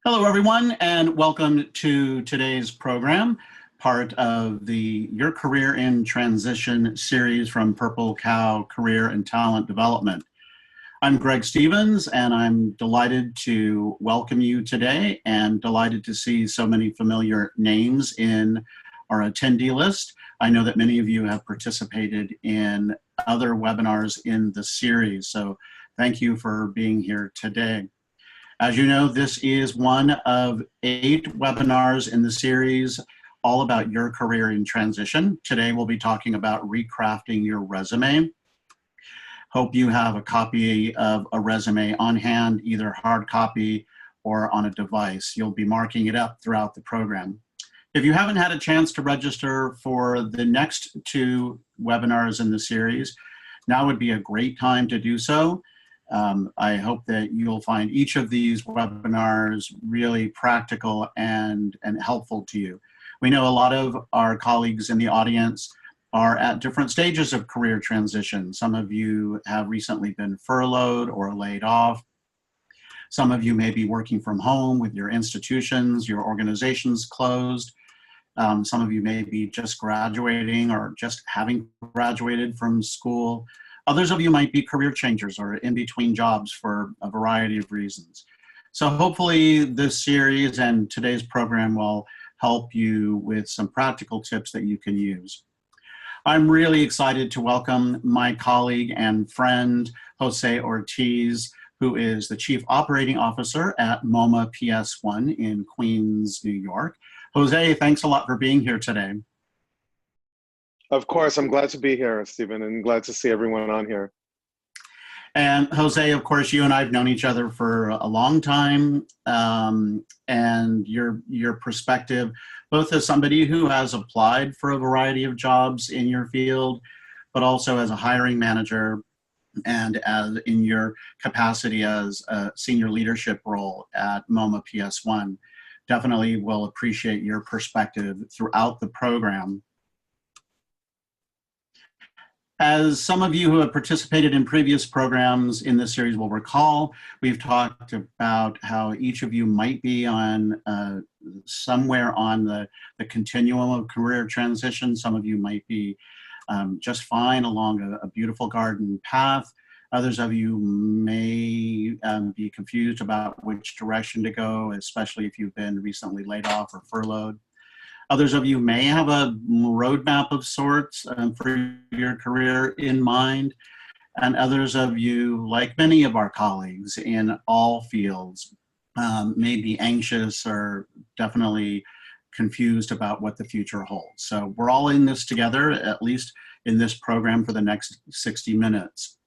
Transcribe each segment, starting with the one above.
Hello, everyone, and welcome to today's program, part of the Your Career in Transition series from Purple Cow Career and Talent Development. I'm Greg Stevens, and I'm delighted to welcome you today and delighted to see so many familiar names in our attendee list. I know that many of you have participated in other webinars in the series, so thank you for being here today. As you know, this is one of 8 webinars in the series all about your career in transition. Today we'll be talking about recrafting your resume. Hope you have a copy of a resume on hand, either hard copy or on a device. You'll be marking it up throughout the program. If you haven't had a chance to register for the next 2 webinars in the series, now would be a great time to do so. I hope that you'll find each of these webinars really practical and helpful to you. We know a lot of our colleagues in the audience are at different stages of career transition. Some of you have recently been furloughed or laid off. Some of you may be working from home with your institutions, your organizations closed. Some of you may be just graduating or just having graduated from school. Others of you might be career changers or in between jobs for a variety of reasons. So hopefully this series and today's program will help you with some practical tips that you can use. I'm really excited to welcome my colleague and friend, Jose Ortiz, who is the Chief Operating Officer at MoMA PS1 in Queens, New York. Jose, thanks a lot for being here today. Of course, I'm glad to be here, Stephen, and glad to see everyone on here. And Jose, of course, you and I have known each other for a long time, and your perspective, both as somebody who has applied for a variety of jobs in your field, but also as a hiring manager and as in your capacity as a senior leadership role at MoMA PS1. Definitely will appreciate your perspective throughout the program. As some of you who have participated in previous programs in this series will recall, we've talked about how each of you might be on somewhere on the continuum of career transition. Some of you might be just fine along a beautiful garden path. Others of you may be confused about which direction to go, especially if you've been recently laid off or furloughed. Others of you may have a roadmap of sorts for your career in mind, and others of you, like many of our colleagues in all fields, may be anxious or definitely confused about what the future holds. So we're all in this together, at least in this program for the next 60 minutes.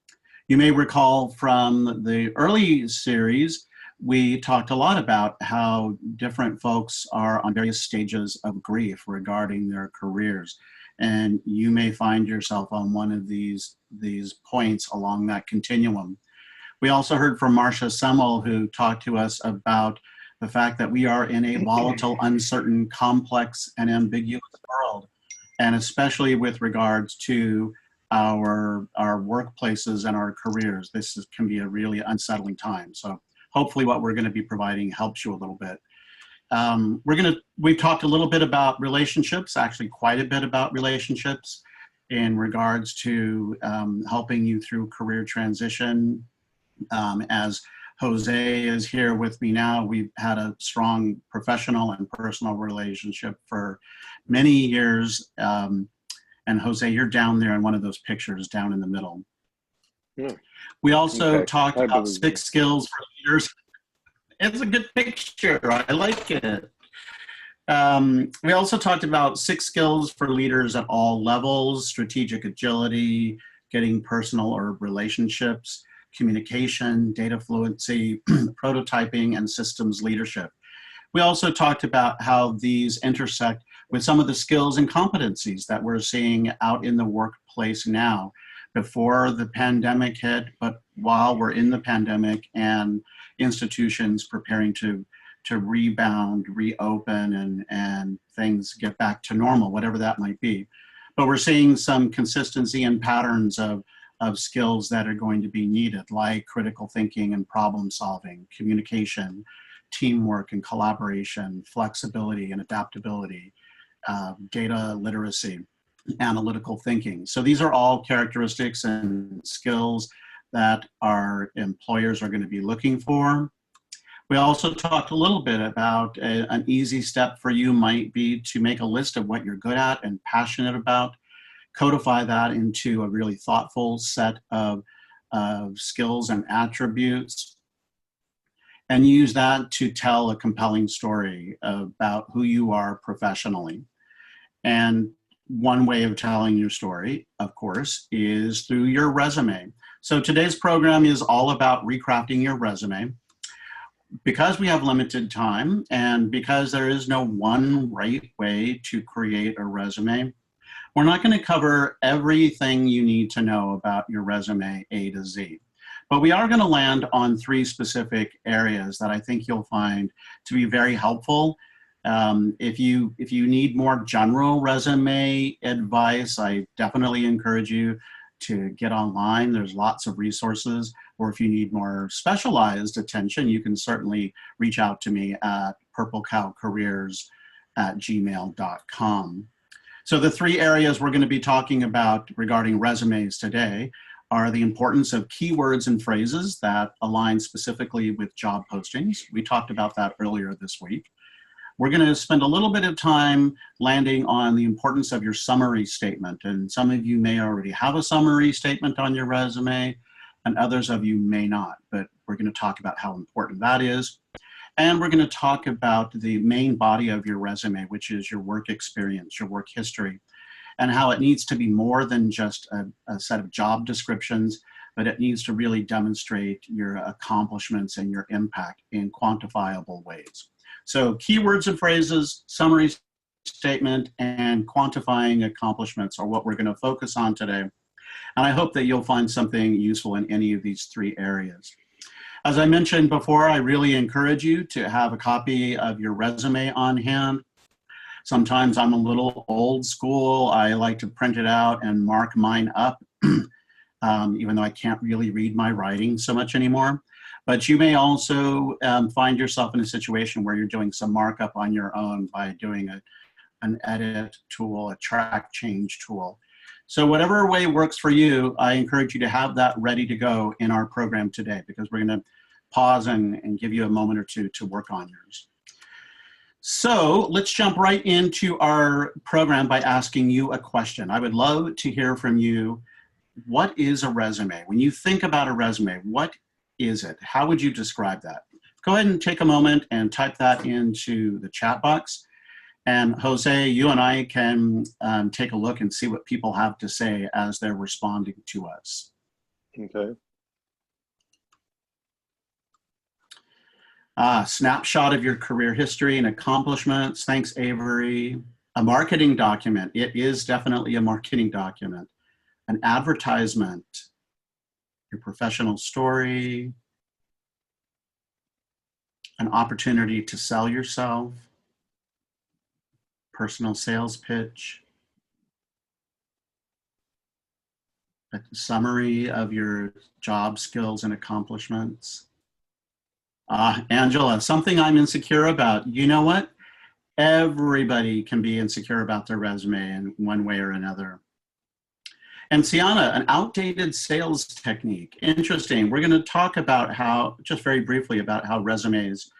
You may recall from the early series, we talked a lot about how different folks are on various stages of grief regarding their careers. And you may find yourself on one of these points along that continuum. We also heard from Marcia Semmel, who talked to us about the fact that we are in a volatile, uncertain, complex, and ambiguous world. And especially with regards to our workplaces and our careers, can be a really unsettling time. So hopefully what we're going to be providing helps you a little bit. We've talked a little bit about relationships, actually quite a bit about relationships in regards to helping you through career transition. As Jose is here with me now, we've had a strong professional and personal relationship for many years. And Jose, you're down there in one of those pictures down in the middle. Yeah. We also talked about 6 skills for leaders. It's a good picture. I like it. We also talked about 6 skills for leaders at all levels: strategic agility, getting personal or relationships, communication, data fluency, prototyping, and systems leadership. We also talked about how these intersect with some of the skills and competencies that we're seeing out in the workplace now, before the pandemic hit, but while we're in the pandemic and institutions preparing to rebound, reopen, and things get back to normal, whatever that might be. But we're seeing some consistency and patterns of skills that are going to be needed, like critical thinking and problem solving, communication, teamwork and collaboration, flexibility and adaptability, data literacy, analytical thinking. So these are all characteristics and skills that our employers are going to be looking for. We also talked a little bit about an easy step for you might be to make a list of what you're good at and passionate about, codify that into a really thoughtful set of skills and attributes, and use that to tell a compelling story about who you are professionally. And one way of telling your story, of course, is through your resume. So today's program is all about recrafting your resume. Because we have limited time and because there is no one right way to create a resume, we're not going to cover everything you need to know about your resume A to Z. But we are going to land on 3 specific areas that I think you'll find to be very helpful. If you need more general resume advice, I definitely encourage you to get online. There's lots of resources. Or if you need more specialized attention, you can certainly reach out to me at purplecowcareers@gmail.com. So the 3 areas we're going to be talking about regarding resumes today are the importance of keywords and phrases that align specifically with job postings. We talked about that earlier this week. We're going to spend a little bit of time landing on the importance of your summary statement. And some of you may already have a summary statement on your resume, and others of you may not, but we're going to talk about how important that is. And we're going to talk about the main body of your resume, which is your work experience, your work history, and how it needs to be more than just a set of job descriptions, but it needs to really demonstrate your accomplishments and your impact in quantifiable ways. So keywords and phrases, summary statement, and quantifying accomplishments are what we're going to focus on today. And I hope that you'll find something useful in any of these 3 areas. As I mentioned before, I really encourage you to have a copy of your resume on hand. Sometimes I'm a little old school. I like to print it out and mark mine up, even though I can't really read my writing so much anymore. But you may also find yourself in a situation where you're doing some markup on your own by doing an edit tool, a track change tool. So whatever way works for you, I encourage you to have that ready to go in our program today, because we're going to pause and give you a moment or two to work on yours. So let's jump right into our program by asking you a question. I would love to hear from you. What is a resume? When you think about a resume, what is it? How would you describe that? Go ahead and take a moment and type that into the chat box. And Jose, you and I can take a look and see what people have to say as they're responding to us. Okay. Snapshot of your career history and accomplishments. Thanks, Avery. A marketing document. It is definitely a marketing document. An advertisement. Your professional story. An opportunity to sell yourself. Personal sales pitch. A summary of your job skills and accomplishments. Angela, something I'm insecure about. You know what? Everybody can be insecure about their resume in one way or another. And Sienna, an outdated sales technique. Interesting. We're going to talk about how, just very briefly, about how resumes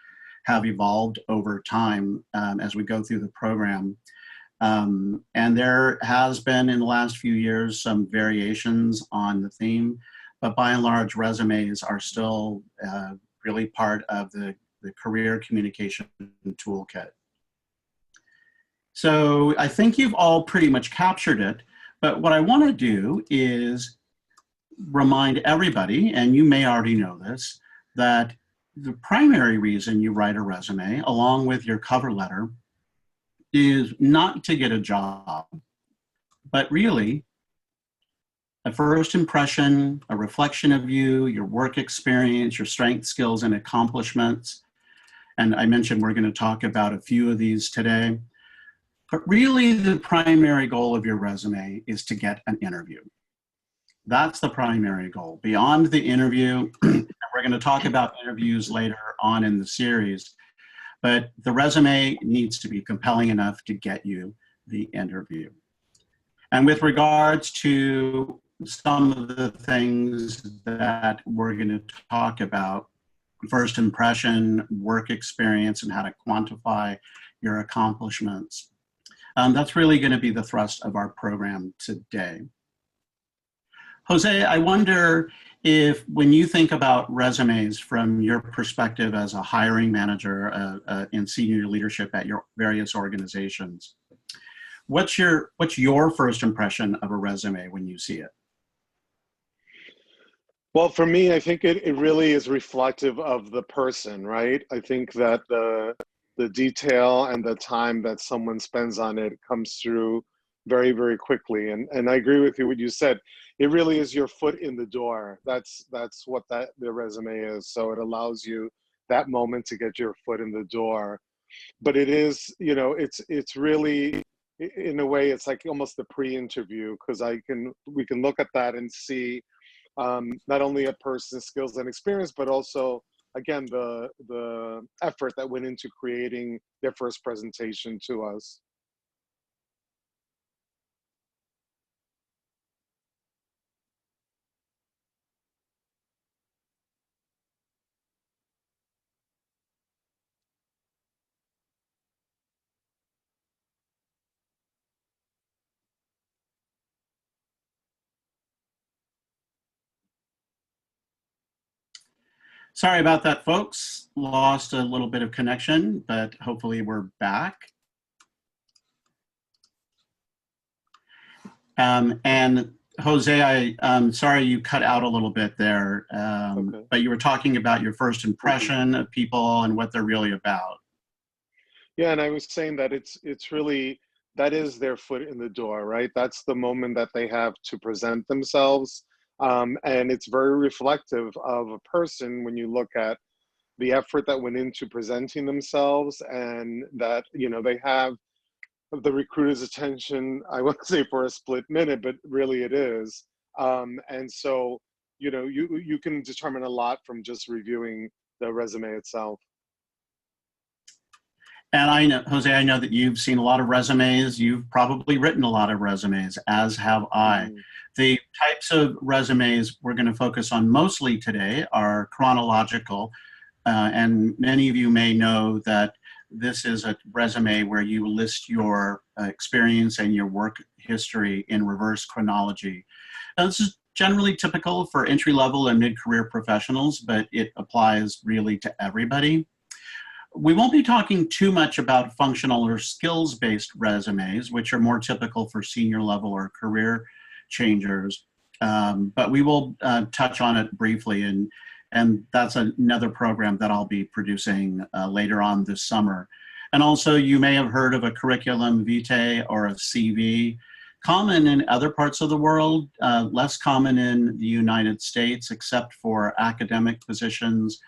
have evolved over time as we go through the program. And there has been in the last few years some variations on the theme, but by and large, resumes are still really part of the career communication toolkit. So I think you've all pretty much captured it, but what I want to do is remind everybody, and you may already know this, that the primary reason you write a resume, along with your cover letter, is not to get a job, but really a first impression, a reflection of you, your work experience, your strengths, skills, and accomplishments. And I mentioned we're going to talk about a few of these today. But really, the primary goal of your resume is to get an interview. That's the primary goal. Beyond the interview, and we're going to talk about interviews later on in the series, but the resume needs to be compelling enough to get you the interview. And with regards to some of the things that we're going to talk about, first impression, work experience, and how to quantify your accomplishments, that's really going to be the thrust of our program today. Jose, I wonder if when you think about resumes from your perspective as a hiring manager in senior leadership at your various organizations, what's your first impression of a resume when you see it? Well, for me, I think it really is reflective of the person, right? I think that the detail and the time that someone spends on it comes through very, very quickly. And I agree with you what you said. It really is your foot in the door. That's what the resume is. So it allows you that moment to get your foot in the door. But it is, you know, it's really, in a way, it's like almost the pre-interview, because we can look at that and see not only a person's skills and experience, but also, again, the effort that went into creating their first presentation to us. Sorry about that, folks. Lost a little bit of connection, but hopefully we're back. And Jose, I'm sorry you cut out a little bit there, Okay. but you were talking about your first impression of people and what they're really about. Yeah, and I was saying that it's really, that is their foot in the door, right? That's the moment that they have to present themselves. And it's very reflective of a person when you look at the effort that went into presenting themselves, and that, you know, they have the recruiter's attention, I won't say for a split minute, but really it is. And so, you know, you can determine a lot from just reviewing the resume itself. And I know, Jose, I know that you've seen a lot of resumes. You've probably written a lot of resumes, as have I. Mm. The types of resumes we're going to focus on mostly today are chronological. And many of you may know that this is a resume where you list your experience and your work history in reverse chronology. Now, this is generally typical for entry-level and mid-career professionals, but it applies really to everybody. We won't be talking too much about functional or skills-based resumes, which are more typical for senior level or career changers, but we will touch on it briefly, and that's another program that I'll be producing later on this summer. And also, you may have heard of a curriculum vitae or a CV. Common in other parts of the world, less common in the United States, except for academic positions,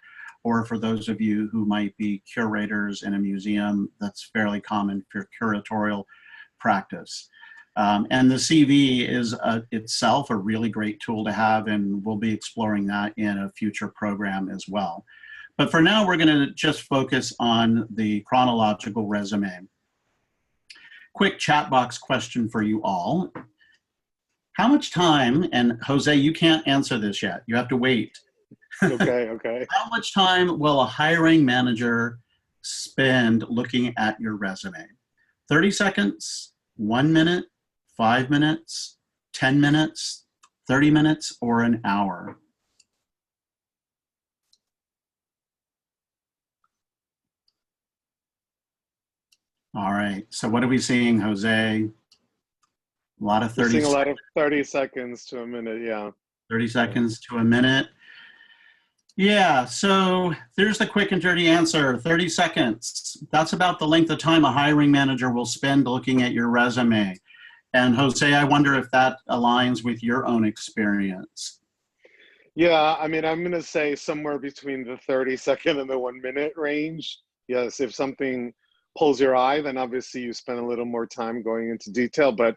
or for those of you who might be curators in a museum. That's fairly common for curatorial practice. And the CV is itself a really great tool to have, and we'll be exploring that in a future program as well. But for now, we're going to just focus on the chronological resume. Quick chat box question for you all. How much time, and Jose, you can't answer this yet, you have to wait. Okay, okay. How much time will a hiring manager spend looking at your resume? 30 seconds, 1 minute, 5 minutes, 10 minutes, 30 minutes, or an hour? All right, so what are we seeing, Jose? A lot of We're 30 seeing a lot of 30 seconds to a minute, yeah. 30 seconds to a minute. Yeah, so there's the quick and dirty answer, 30 seconds. That's about the length of time a hiring manager will spend looking at your resume. And Jose, I wonder if that aligns with your own experience. Yeah, I mean, I'm going to say somewhere between the 30-second and the 1 minute range. Yes, if something pulls your eye, then obviously you spend a little more time going into detail. But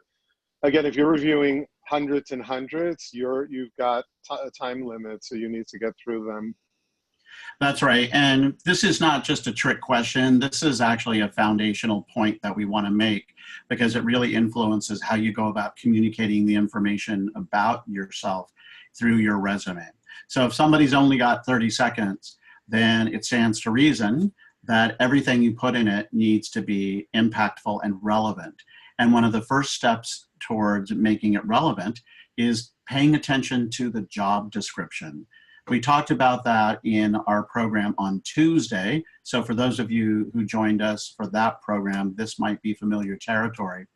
again, if you're reviewing hundreds and hundreds, you've got a time limit, so you need to get through them. That's right. And this is not just a trick question. This is actually a foundational point that we want to make because it really influences how you go about communicating the information about yourself through your resume. So if somebody's only got 30 seconds, then it stands to reason that everything you put in it needs to be impactful and relevant. And one of the first steps towards making it relevant is paying attention to the job description. We talked about that in our program on Tuesday. So for those of you who joined us for that program, this might be familiar territory.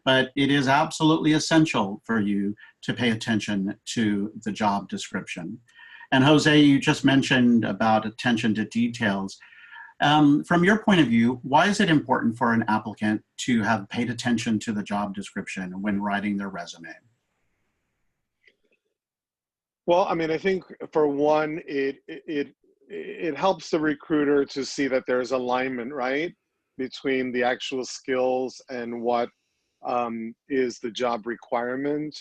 But it is absolutely essential for you to pay attention to the job description. And Jose, you just mentioned about attention to details. From your point of view, why is it important for an applicant to have paid attention to the job description when writing their resume? Well, I mean, I think for one, it helps the recruiter to see that there's alignment, right, between the actual skills and what is the job requirement.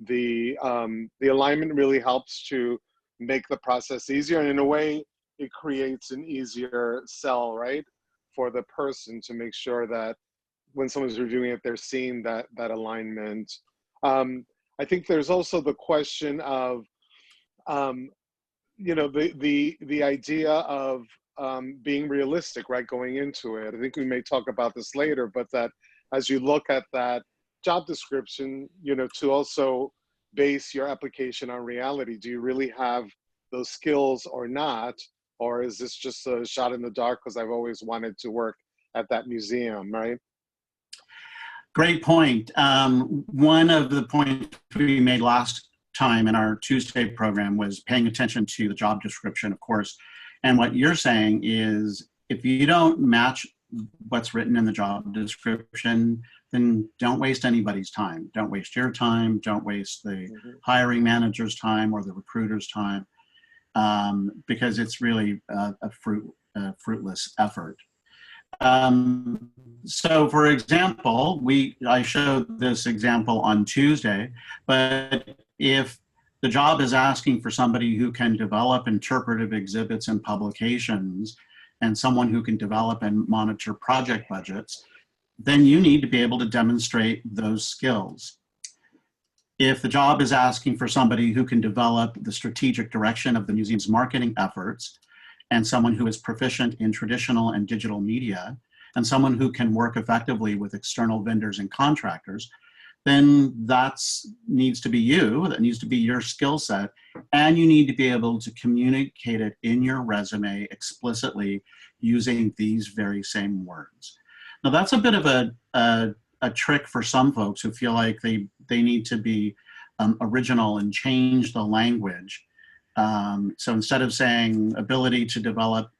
The alignment really helps to make the process easier, and in a way, it creates an easier sell, right, for the person to make sure that when someone's reviewing it, they're seeing that alignment. I think there's also the question of you know, the idea of being realistic, right, going into it. I think we may talk about this later, but that as you look at that job description, you know, to also base your application on reality. Do you really have those skills or not? Or is this just a shot in the dark because I've always wanted to work at that museum, right? Great point. One of the points we made last time in our Tuesday program was paying attention to the job description, of course. And what you're saying is if you don't match what's written in the job description, then don't waste anybody's time. Don't waste your time. Don't waste the hiring manager's time or the recruiter's time, because it's really a fruitless effort. So for example, I showed this example on Tuesday, but if the job is asking for somebody who can develop interpretive exhibits and publications and someone who can develop and monitor project budgets, then you need to be able to demonstrate those skills. If the job is asking for somebody who can develop the strategic direction of the museum's marketing efforts, and someone who is proficient in traditional and digital media, and someone who can work effectively with external vendors and contractors, then that needs to be you, that needs to be your skill set, and you need to be able to communicate it in your resume explicitly using these very same words. Now that's a bit of a trick for some folks who feel like they need to be original and change the language. So instead of saying ability to develop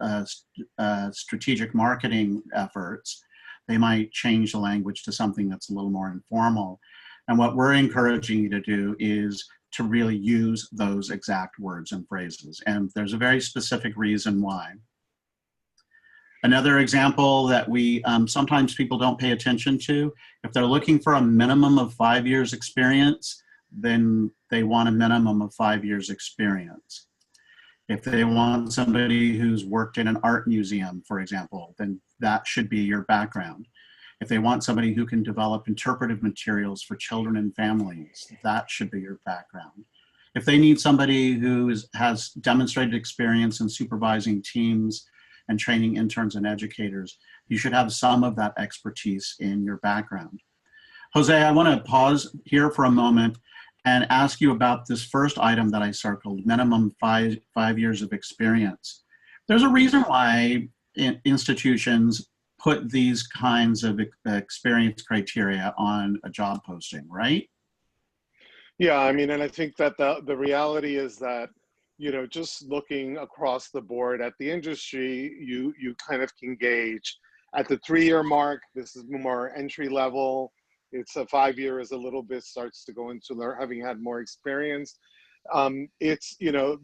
strategic marketing efforts, they might change the language to something that's a little more informal. And what we're encouraging you to do is to really use those exact words and phrases. And there's a very specific reason why. Another example that we sometimes people don't pay attention to, if they're looking for a minimum of 5 years experience, then they want a minimum of 5 years experience. If they want somebody who's worked in an art museum, for example, then that should be your background. If they want somebody who can develop interpretive materials for children and families, that should be your background. If they need somebody who has demonstrated experience in supervising teams and training interns and educators, you should have some of that expertise in your background. Jose, I want to pause here for a moment and ask you about this first item that I circled, minimum five years of experience. There's a reason why institutions put these kinds of experience criteria on a job posting, right? Yeah, I mean, and I think that the reality is that, you know, just looking across the board at the industry, you kind of can gauge at the 3-year mark, this is more entry level. It's a 5-year is a little bit starts to go into having had more experience. It's, you know,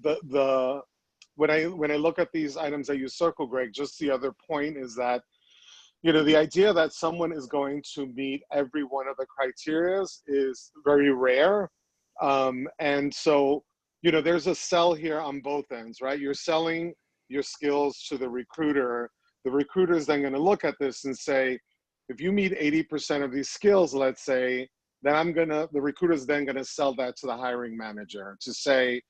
when I look at these items that you circle, Greg, just the other point is that, you know, the idea that someone is going to meet every one of the criteria is very rare. And so, you know, there's a sell here on both ends, right? You're selling your skills to the recruiter is then going to look at this and say, if you meet 80% of these skills, let's say, then the recruiter's then going to sell that to the hiring manager to say,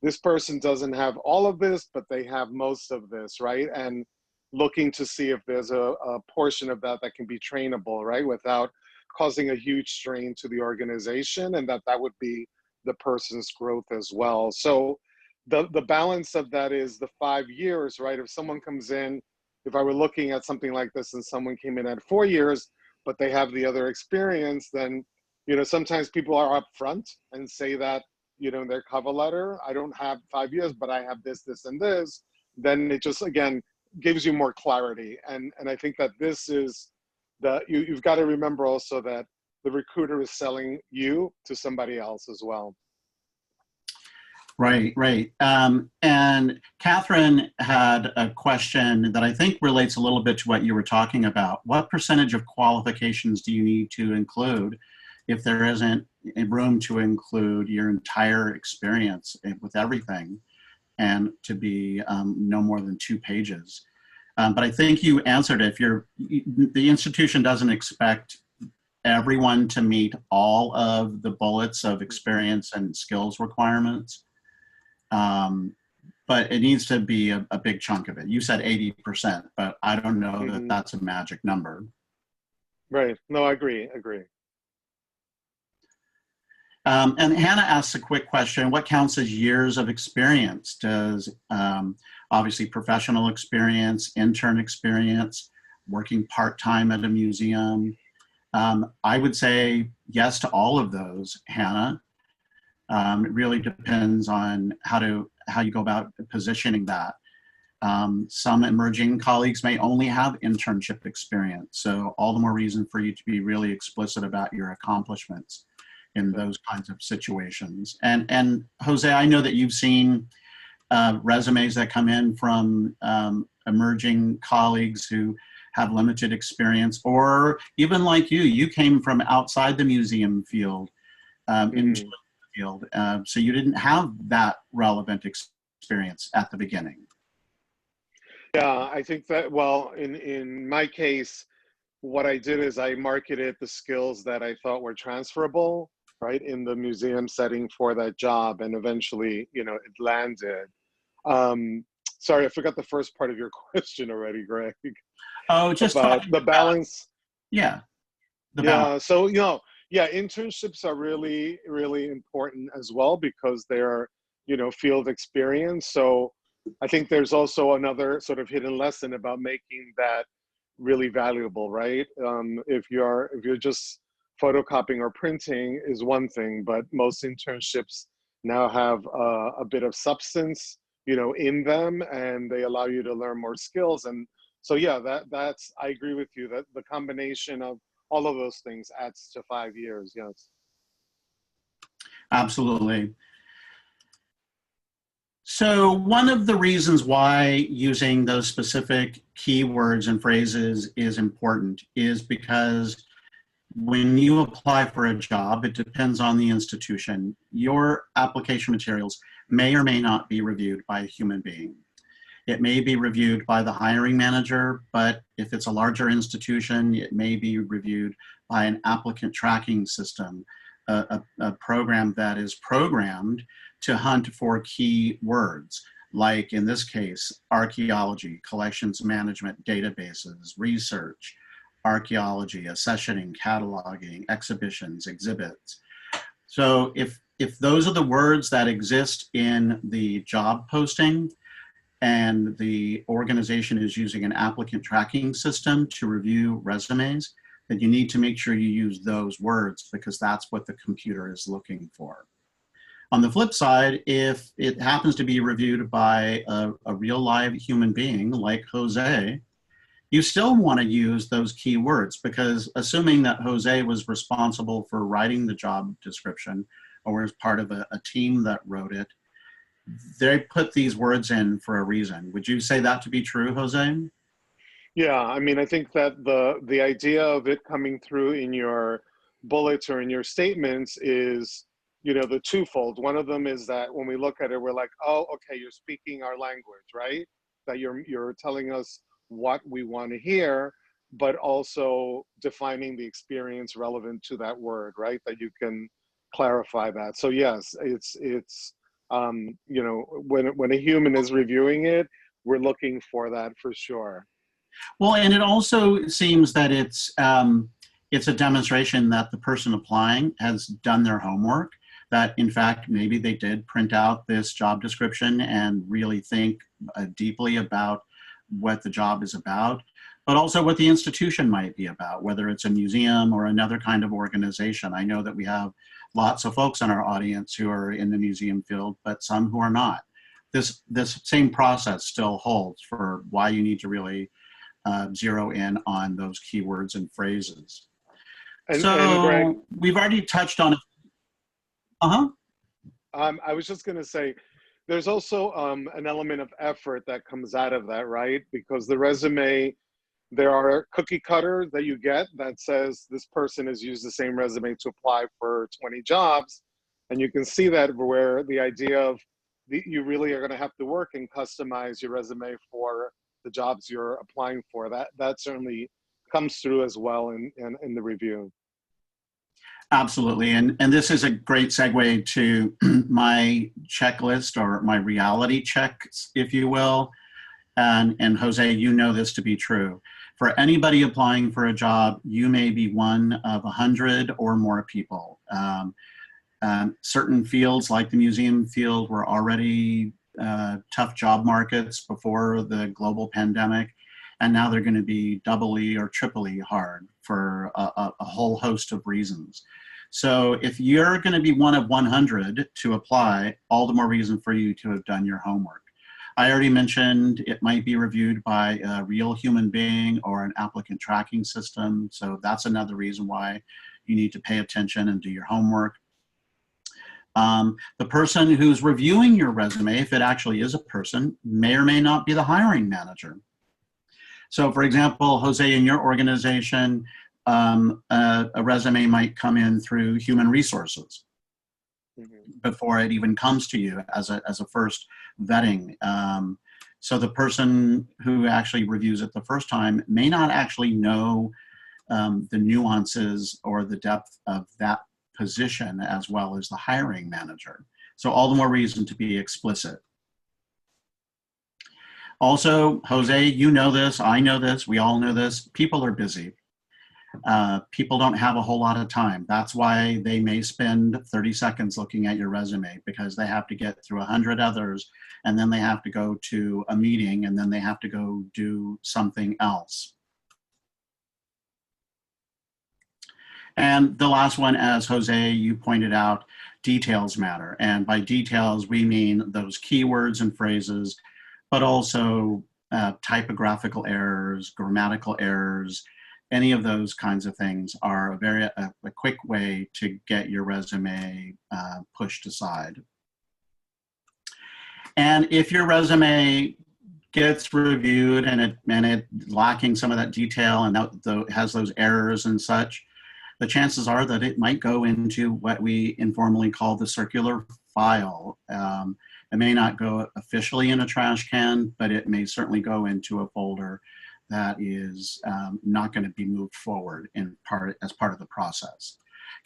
this person doesn't have all of this, but they have most of this, right? And looking to see if there's a portion of that that can be trainable, right? Without causing a huge strain to the organization, and that would be the person's growth as well. So the balance of that is the 5 years, right? If someone comes in, if I were looking at something like this and someone came in at 4 years, but they have the other experience, then, sometimes people are upfront and say that, in their cover letter, I don't have 5 years, but I have this, this, and this. Then it just, again, gives you more clarity. And I think that this is you've got to remember also that the recruiter is selling you to somebody else as well. Right, right. And Catherine had a question that I think relates a little bit to what you were talking about. What percentage of qualifications do you need to include if there isn't room to include your entire experience with everything, and to be no more than 2 pages? But I think you answered it. The institution doesn't expect everyone to meet all of the bullets of experience and skills requirements. But it needs to be a big chunk of it. You said 80%, but I don't know that that's a magic number. Right. No, I agree. And Hannah asks a quick question. What counts as years of experience? Does obviously professional experience, intern experience, working part-time at a museum? I would say yes to all of those, Hannah. It really depends on how you go about positioning that. Some emerging colleagues may only have internship experience, so all the more reason for you to be really explicit about your accomplishments in those kinds of situations. And Jose, I know that you've seen resumes that come in from emerging colleagues who have limited experience, or even like you came from outside the museum field into the field, so you didn't have that relevant experience at the beginning. Yeah, I think that, well, in my case, what I did is I marketed the skills that I thought were transferable, right, in the museum setting for that job, and eventually, it landed. Sorry, I forgot the first part of your question already, Greg. Oh, just about the balance. Yeah. So, internships are really, really important as well, because they're, field experience. So I think there's also another sort of hidden lesson about making that really valuable, right? If you're just photocopying or printing is one thing, but most internships now have a bit of substance, in them, and they allow you to learn more skills. And so, yeah, that's, I agree with you that the combination of all of those things adds to 5 years. Yes. Absolutely. So one of the reasons why using those specific keywords and phrases is important is because when you apply for a job, it depends on the institution. Your application materials may or may not be reviewed by a human being. It may be reviewed by the hiring manager, but if it's a larger institution, it may be reviewed by an applicant tracking system, a program that is programmed to hunt for key words, like in this case, archaeology, collections management, databases, research, archaeology, accessioning, cataloging, exhibitions, exhibits. So if those are the words that exist in the job posting, and the organization is using an applicant tracking system to review resumes, then you need to make sure you use those words, because that's what the computer is looking for. On the flip side, if it happens to be reviewed by a real live human being like Jose, you still want to use those key words, because assuming that Jose was responsible for writing the job description or was part of a team that wrote it, they put these words in for a reason. Would you say that to be true, Jose? Yeah, I mean, I think that the idea of it coming through in your bullets or in your statements is, the twofold. One of them is that when we look at it, we're like, oh, okay, you're speaking our language, right? that you're telling us what we want to hear, but also defining the experience relevant to that word, right? That you can clarify that. So yes, it's you know, when a human is reviewing it, we're looking for that for sure. Well, and it also seems that it's a demonstration that the person applying has done their homework, that in fact, maybe they did print out this job description and really think deeply about what the job is about, but also what the institution might be about, whether it's a museum or another kind of organization. I know that we have lots of folks in our audience who are in the museum field, but some who are not. This same process still holds for why you need to really zero in on those keywords and phrases. And Greg, we've already touched on it. Uh-huh. I was just going to say, there's also an element of effort that comes out of that, right? Because the resume, there are cookie cutters that you get that says this person has used the same resume to apply for 20 jobs. And you can see that where the idea of you really are going to have to work and customize your resume for the jobs you're applying for. That certainly comes through as well in the review. Absolutely, and this is a great segue to my checklist, or my reality checks, if you will. And Jose, you know this to be true. For anybody applying for a job, you may be one of 100 or more people. Certain fields, like the museum field, were already tough job markets before the global pandemic, and now they're going to be doubly or triply hard for a whole host of reasons. So if you're going to be one of 100 to apply, all the more reason for you to have done your homework. I already mentioned it might be reviewed by a real human being or an applicant tracking system. So that's another reason why you need to pay attention and do your homework. The person who's reviewing your resume, if it actually is a person, may or may not be the hiring manager. So for example, Jose, in your organization, a resume might come in through human resources before it even comes to you as a first vetting. So the person who actually reviews it the first time may not actually know the nuances or the depth of that position as well as the hiring manager. So all the more reason to be explicit. Also, Jose, you know this, I know this, we all know this, people are busy. People don't have a whole lot of time. That's why they may spend 30 seconds looking at your resume, because they have to get through 100 others, and then they have to go to a meeting, and then they have to go do something else. And the last one, as Jose, you pointed out, details matter. And by details, we mean those keywords and phrases, but also typographical errors, grammatical errors. Any of those kinds of things are a quick way to get your resume pushed aside. And if your resume gets reviewed and it lacking some of that detail and has those errors and such, the chances are that it might go into what we informally call the circular file. It may not go officially in a trash can, but it may certainly go into a folder that is not going to be moved forward as part of the process.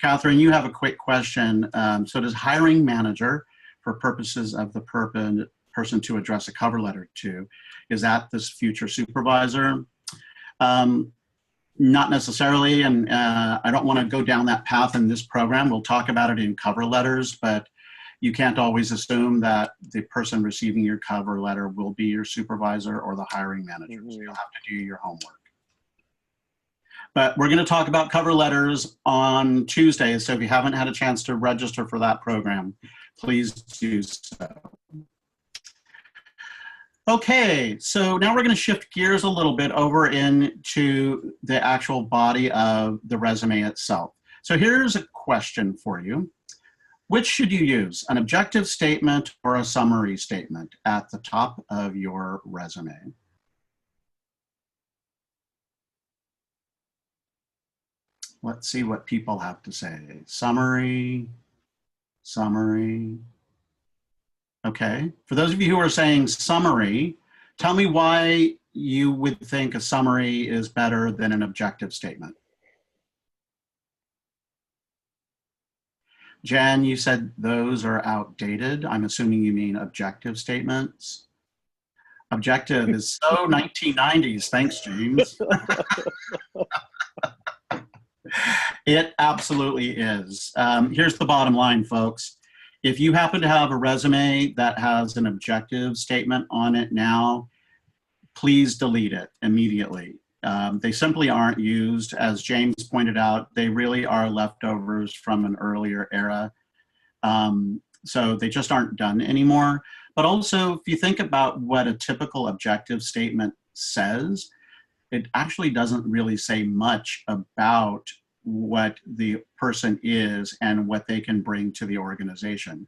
Catherine, you have a quick question. So does hiring manager, for purposes of the person to address a cover letter to, is that this future supervisor? Not necessarily, and I don't want to go down that path in this program. We'll talk about it in cover letters, but you can't always assume that the person receiving your cover letter will be your supervisor or the hiring manager. So you'll have to do your homework. But we're going to talk about cover letters on Tuesday, so if you haven't had a chance to register for that program, please do so. Okay, so now we're going to shift gears a little bit over into the actual body of the resume itself. So here's a question for you. Which should you use, an objective statement or a summary statement at the top of your resume? Let's see what people have to say. Summary, summary. Okay, for those of you who are saying summary, Tell me why you would think a summary is better than an objective statement. Jen, you said those are outdated. I'm assuming you mean objective statements. Objective is so 1990s. Thanks, James. It absolutely is. Here's the bottom line, folks. If you happen to have a resume that has an objective statement on it now, please delete it immediately. They simply aren't used. As James pointed out, they really are leftovers from an earlier era. So they just aren't done anymore. But also, if you think about what a typical objective statement says, it actually doesn't really say much about what the person is and what they can bring to the organization,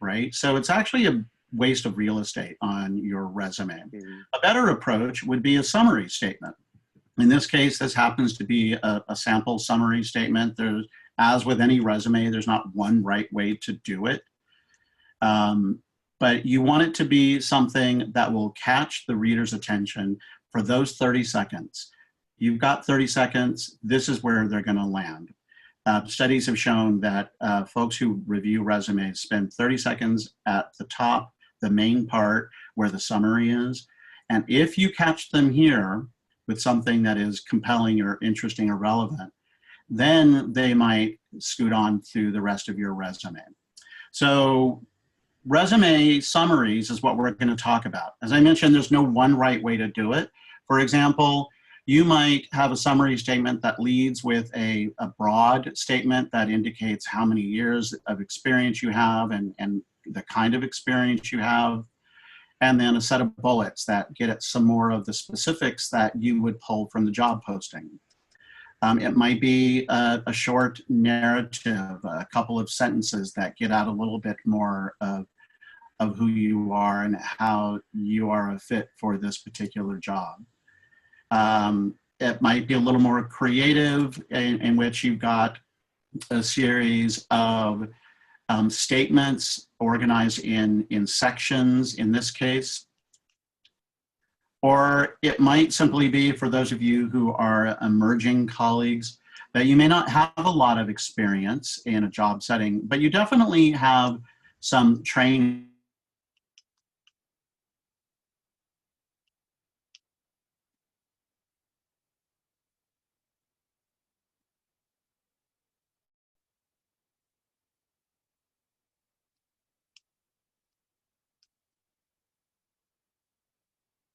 right? So it's actually a waste of real estate on your resume. A better approach would be a summary statement. In this case, this happens to be a sample summary statement. There's, as with any resume, there's not one right way to do it. But you want it to be something that will catch the reader's attention for those 30 seconds. You've got 30 seconds, this is where they're gonna land. Studies have shown that folks who review resumes spend 30 seconds at the top, the main part where the summary is. And if you catch them here with something that is compelling or interesting or relevant, then they might scoot on through the rest of your resume. So resume summaries is what we're going to talk about. As I mentioned, there's no one right way to do it. For example, you might have a summary statement that leads with a broad statement that indicates how many years of experience you have and the kind of experience you have, and then a set of bullets that get at some more of the specifics that you would pull from the job posting. It might be a short narrative, a couple of sentences that get out a little bit more of who you are and how you are a fit for this particular job. It might be a little more creative in which you've got a series of statements organized in sections in this case. Or it might simply be, for those of you who are emerging colleagues, that you may not have a lot of experience in a job setting, but you definitely have some training.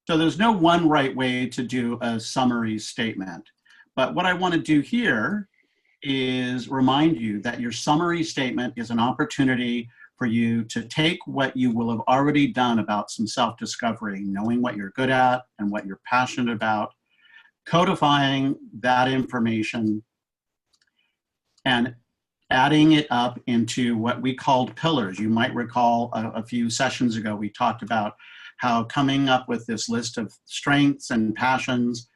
So there's no one right way to do a summary statement. But what I want to do here is remind you that your summary statement is an opportunity for you to take what you will have already done about some self-discovery, knowing what you're good at and what you're passionate about, codifying that information and adding it up into what we called pillars. You might recall a few sessions ago, we talked about how coming up with this list of strengths and passions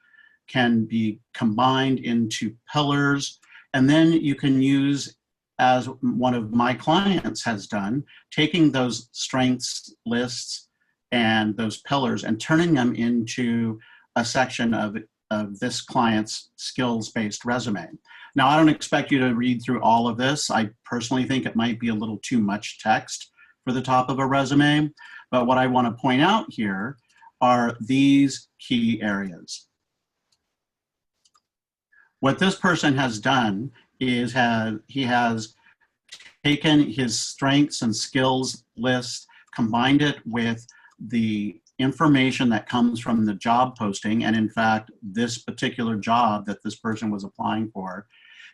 can be combined into pillars. And then you can use, as one of my clients has done, taking those strengths lists and those pillars and turning them into a section of this client's skills-based resume. Now, I don't expect you to read through all of this. I personally think it might be a little too much text for the top of a resume. But what I want to point out here are these key areas. What this person has done is he has taken his strengths and skills list, combined it with the information that comes from the job posting. And in fact, this particular job that this person was applying for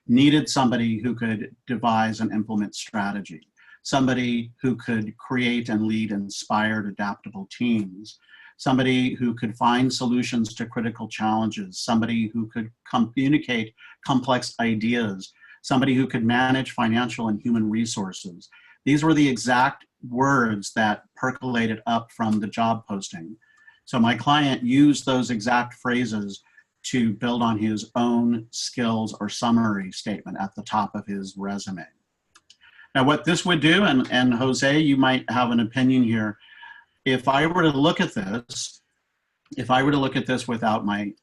needed somebody who could devise and implement strategy, somebody who could create and lead inspired, adaptable teams, somebody who could find solutions to critical challenges, somebody who could communicate complex ideas, somebody who could manage financial and human resources. These were the exact words that percolated up from the job posting. So my client used those exact phrases to build on his own skills or summary statement at the top of his resume. Now, what this would do, and Jose, you might have an opinion here, if I were to look at this if I were to look at this without my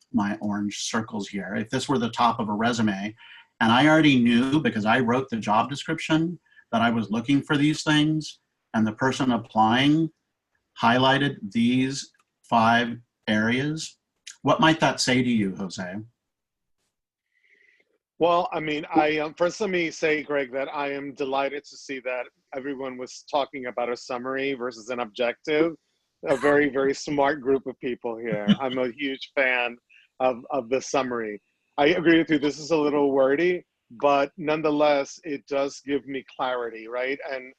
orange circles here, if this were the top of a resume, and I already knew because I wrote the job description that I was looking for these things, and the person applying highlighted these 5 areas, what might that say to you, Jose? Well, I mean, first let me say, Greg, that I am delighted to see that everyone was talking about a summary versus an objective. A very, very smart group of people here. I'm a huge fan of the summary. I agree with you. This is a little wordy, but nonetheless, it does give me clarity, right? And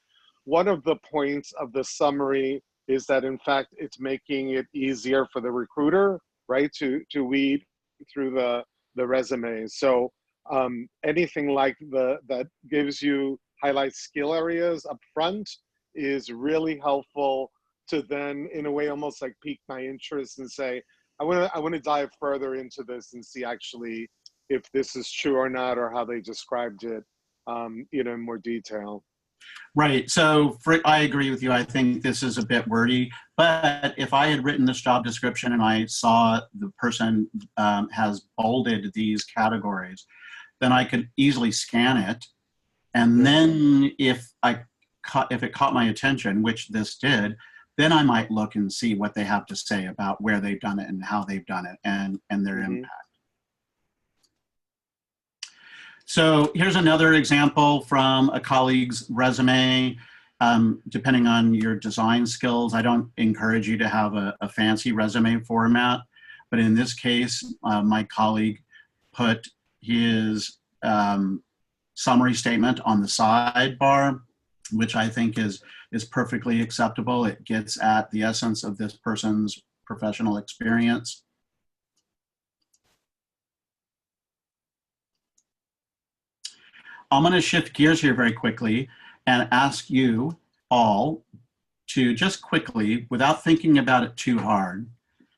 one of the points of the summary is that, in fact, it's making it easier for the recruiter, right, to weed through the resumes. So anything like that gives you highlight skill areas up front is really helpful to then, in a way, almost like pique my interest and say, I want to dive further into this and see actually if this is true or not, or how they described it, in more detail. Right. So I agree with you. I think this is a bit wordy, but if I had written this job description and I saw the person has bolded these categories, then I could easily scan it. And then if it caught my attention, which this did, then I might look and see what they have to say about where they've done it and how they've done it and their impact. So here's another example from a colleague's resume. Depending on your design skills, I don't encourage you to have a fancy resume format, but in this case, my colleague put his summary statement on the sidebar, which I think is perfectly acceptable. It gets at the essence of this person's professional experience. I'm going to shift gears here very quickly and ask you all to just quickly, without thinking about it too hard,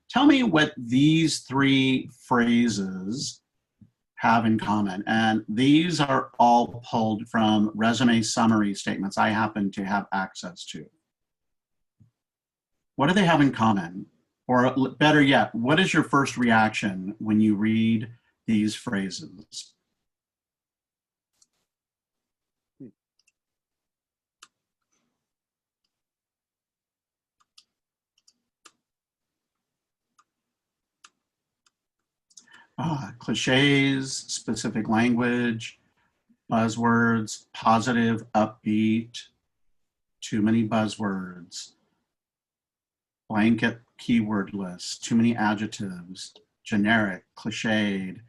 tell me what these 3 phrases have in common. And these are all pulled from resume summary statements I happen to have access to. What do they have in common? Or better yet, what is your first reaction when you read these phrases? Cliches, specific language, buzzwords, positive, upbeat, too many buzzwords, blanket keyword lists, too many adjectives, generic, cliched,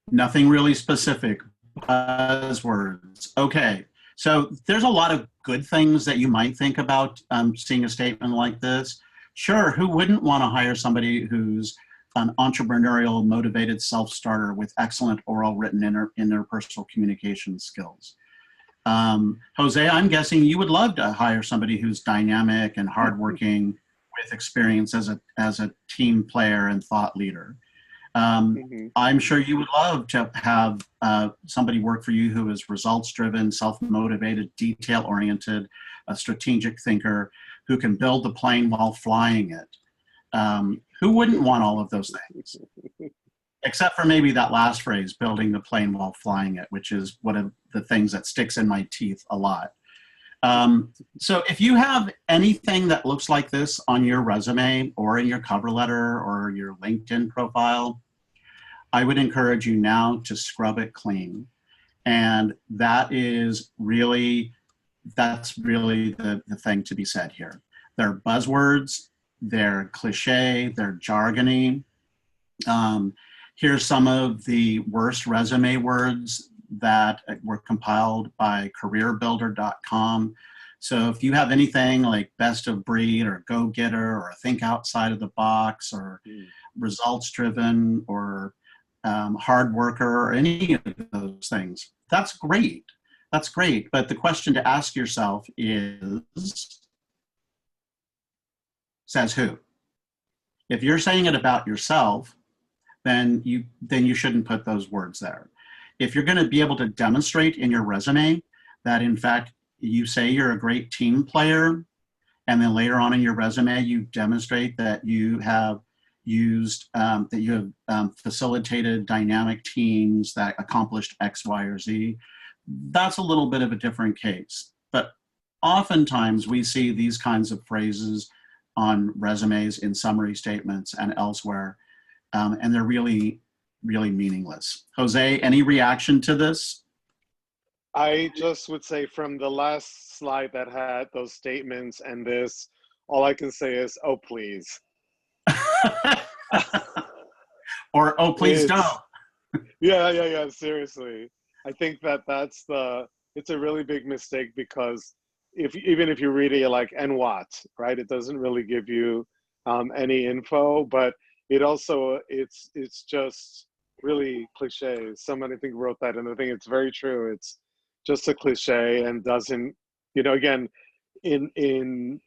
nothing really specific, buzzwords. Okay, so there's a lot of good things that you might think about seeing a statement like this. Sure, who wouldn't want to hire somebody who's an entrepreneurial, motivated self-starter with excellent oral, written, interpersonal communication skills? Jose, I'm guessing you would love to hire somebody who's dynamic and hardworking with experience as a team player and thought leader. I'm sure you would love to have somebody work for you who is results-driven, self-motivated, detail-oriented, a strategic thinker who can build the plane while flying it. Who wouldn't want all of those things? Except for maybe that last phrase, building the plane while flying it, which is one of the things that sticks in my teeth a lot. So if you have anything that looks like this on your resume or in your cover letter or your LinkedIn profile, I would encourage you now to scrub it clean. And that's really the thing to be said here. They're buzzwords, they're cliche, they're jargony. Here's some of the worst resume words that were compiled by careerbuilder.com. So if you have anything like best of breed or go-getter or think outside of the box or results driven or hard worker or any of those things, that's great. That's great. But the question to ask yourself is, says who? If you're saying it about yourself, then you shouldn't put those words there. If you're going to be able to demonstrate in your resume that in fact you say you're a great team player and then later on in your resume, you demonstrate that you have facilitated dynamic teams that accomplished X, Y, or Z, that's a little bit of a different case. But oftentimes we see these kinds of phrases on resumes, in summary statements, and elsewhere, and they're really, really meaningless. Jose, any reaction to this? I just would say from the last slide that had those statements and this, all I can say is, oh, please. Or, oh, please don't. Yeah, seriously. I think it's a really big mistake, because even if you read it, you're like, and what, right? It doesn't really give you any info, but it's just really cliche. Someone, I think, wrote that, and I think it's very true. It's just a cliche and doesn't, again, in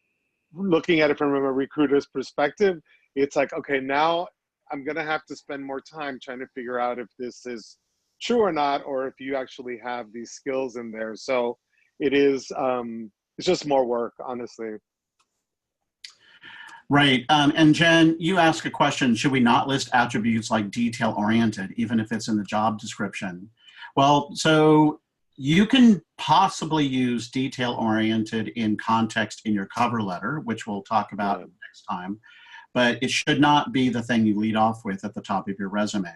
looking at it from a recruiter's perspective, it's like, okay, now I'm going to have to spend more time trying to figure out if this is true or not, or if you actually have these skills in there. So it's just more work, honestly. Right. And Jen, you ask a question, should we not list attributes like detail-oriented, even if it's in the job description? Well, so you can possibly use detail-oriented in context in your cover letter, which we'll talk about next time, but it should not be the thing you lead off with at the top of your resume.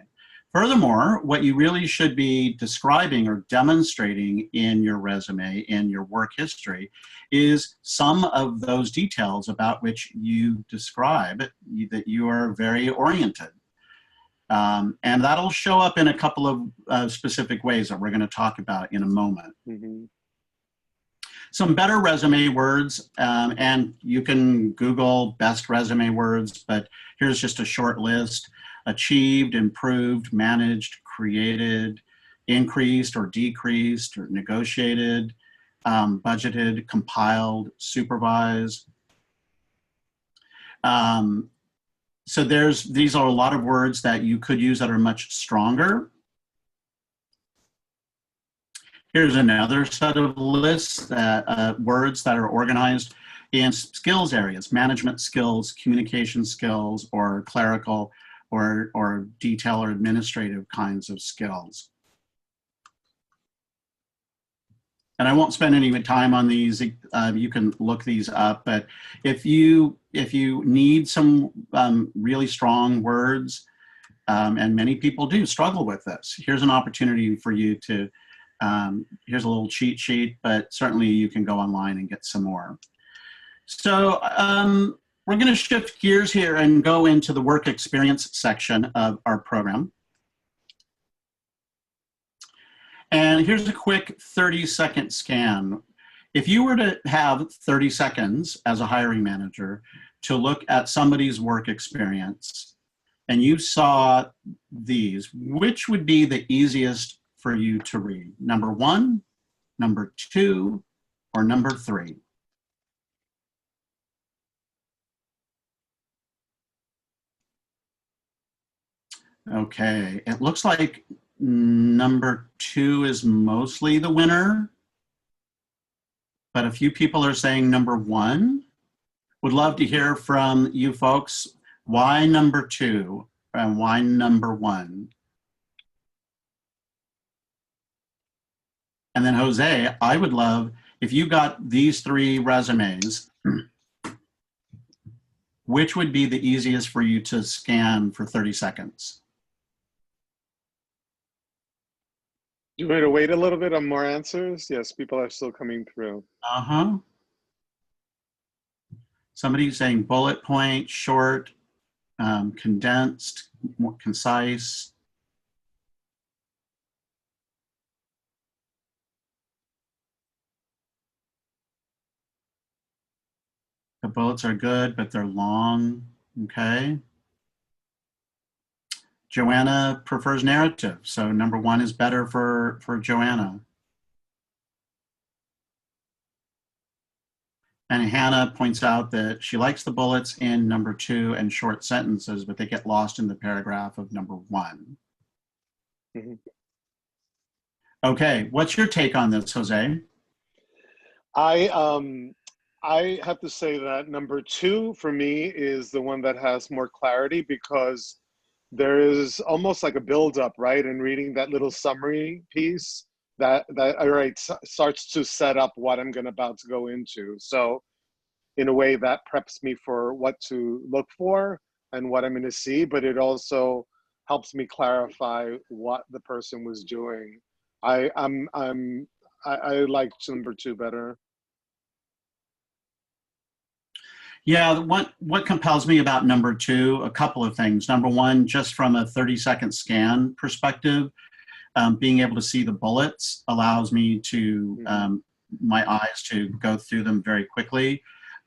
Furthermore, what you really should be describing or demonstrating in your resume, in your work history, is some of those details about which you describe that you are very oriented. And that'll show up in a couple of specific ways that we're going to talk about in a moment. Mm-hmm. Some better resume words, and you can Google best resume words, but here's just a short list. Achieved, improved, managed, created, increased or decreased or negotiated, budgeted, compiled, supervised. So these are a lot of words that you could use that are much stronger. Here's another set of lists, words that are organized in skills areas: management skills, communication skills, or clerical or detail or administrative kinds of skills. And I won't spend any time on these. You can look these up, but if you need some really strong words, and many people do struggle with this, here's an opportunity for you to, here's a little cheat sheet, but certainly you can go online and get some more. So we're going to shift gears here and go into the work experience section of our program. And here's a quick 30-second scan. If you were to have 30 seconds as a hiring manager to look at somebody's work experience and you saw these, which would be the easiest for you to read? Number 1, number 2, or number 3? Okay, it looks like number 2 is mostly the winner, but a few people are saying number 1. Would love to hear from you folks. Why number 2 and why number 1? And then Jose, I would love if you got these 3 resumes, which would be the easiest for you to scan for 30 seconds? Do you want me to wait a little bit on more answers? Yes, people are still coming through. Uh-huh. Somebody's saying bullet point, short, condensed, more concise. The bullets are good, but they're long. Okay. Joanna prefers narrative, so number 1 is better for Joanna. And Hannah points out that she likes the bullets in number 2 and short sentences, but they get lost in the paragraph of number 1. Mm-hmm. Okay, what's your take on this, Jose? I have to say that number two for me is the one that has more clarity because there is almost like a buildup, right? And reading that little summary piece that all right starts to set up what I'm going about to go into. So in a way that preps me for what to look for and what I'm going to see, but it also helps me clarify what the person was doing. I like number two better. Yeah, what compels me about number two, a couple of things. Number one, just from a 30-second scan perspective, being able to see the bullets allows me to, my eyes to go through them very quickly.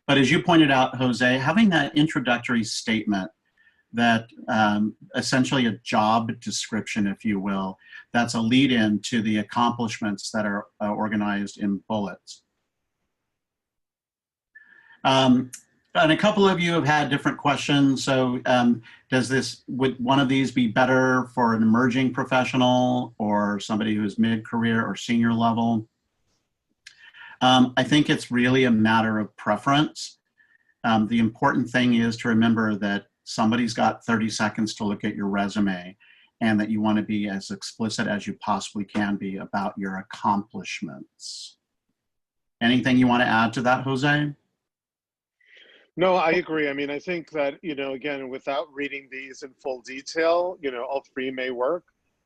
But as you pointed out, Jose, having that introductory statement that essentially a job description, if you will, that's a lead in to the accomplishments that are organized in bullets. And a couple of you have had different questions. So would one of these be better for an emerging professional or somebody who's mid-career or senior level? I think it's really a matter of preference. The important thing is to remember that somebody's got 30 seconds to look at your resume and that you want to be as explicit as you possibly can be about your accomplishments. Anything you want to add to that, Jose? No, I agree. I mean, I think that, you know, again, without reading these in full detail, you know, all three may work.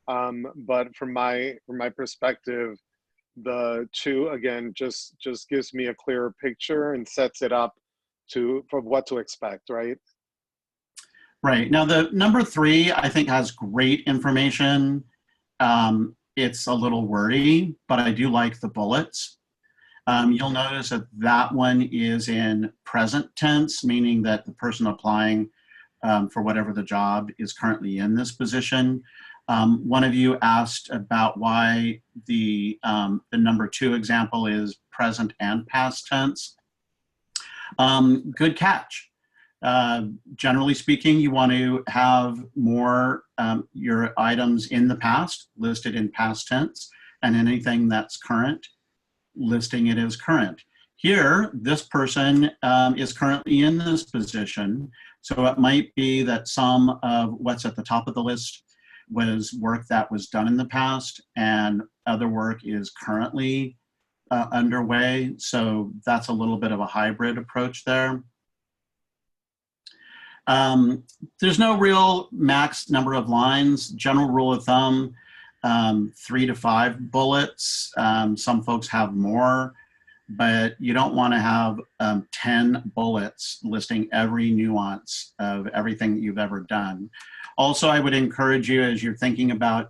But from my perspective, the two, again, just gives me a clearer picture and sets it up for what to expect, right? Right. Now, the number three, I think, has great information. It's a little wordy, but I do like the bullets. You'll notice that that one is in present tense, meaning that the person applying for whatever the job is currently in this position. One of you asked about why the number two example is present and past tense. Good catch. Generally speaking, you want to have more your items in the past listed in past tense, and anything that's current, listing it as current. Here, this person is currently in this position, so it might be that some of what's at the top of the list was work that was done in the past, and other work is currently underway, so that's a little bit of a hybrid approach there. There's no real max number of lines. General rule of thumb, 3 to 5 bullets. Some folks have more, but you don't want to have 10 bullets listing every nuance of everything that you've ever done. Also, I would encourage you, as you're thinking about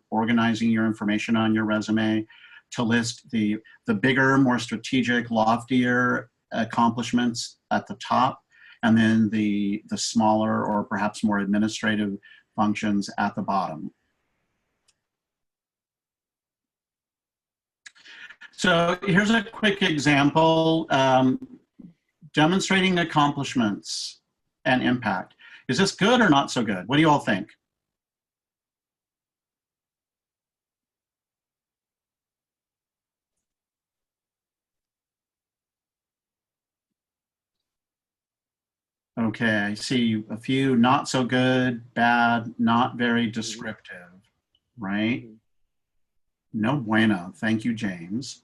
organizing your information on your resume, to list the bigger, more strategic, loftier accomplishments at the top, and then the smaller or perhaps more administrative functions at the bottom. So here's a quick example demonstrating accomplishments and impact. Is this good or not so good? What do you all think? Okay, I see a few not so good, bad, not very descriptive, right? No bueno. Thank you, James.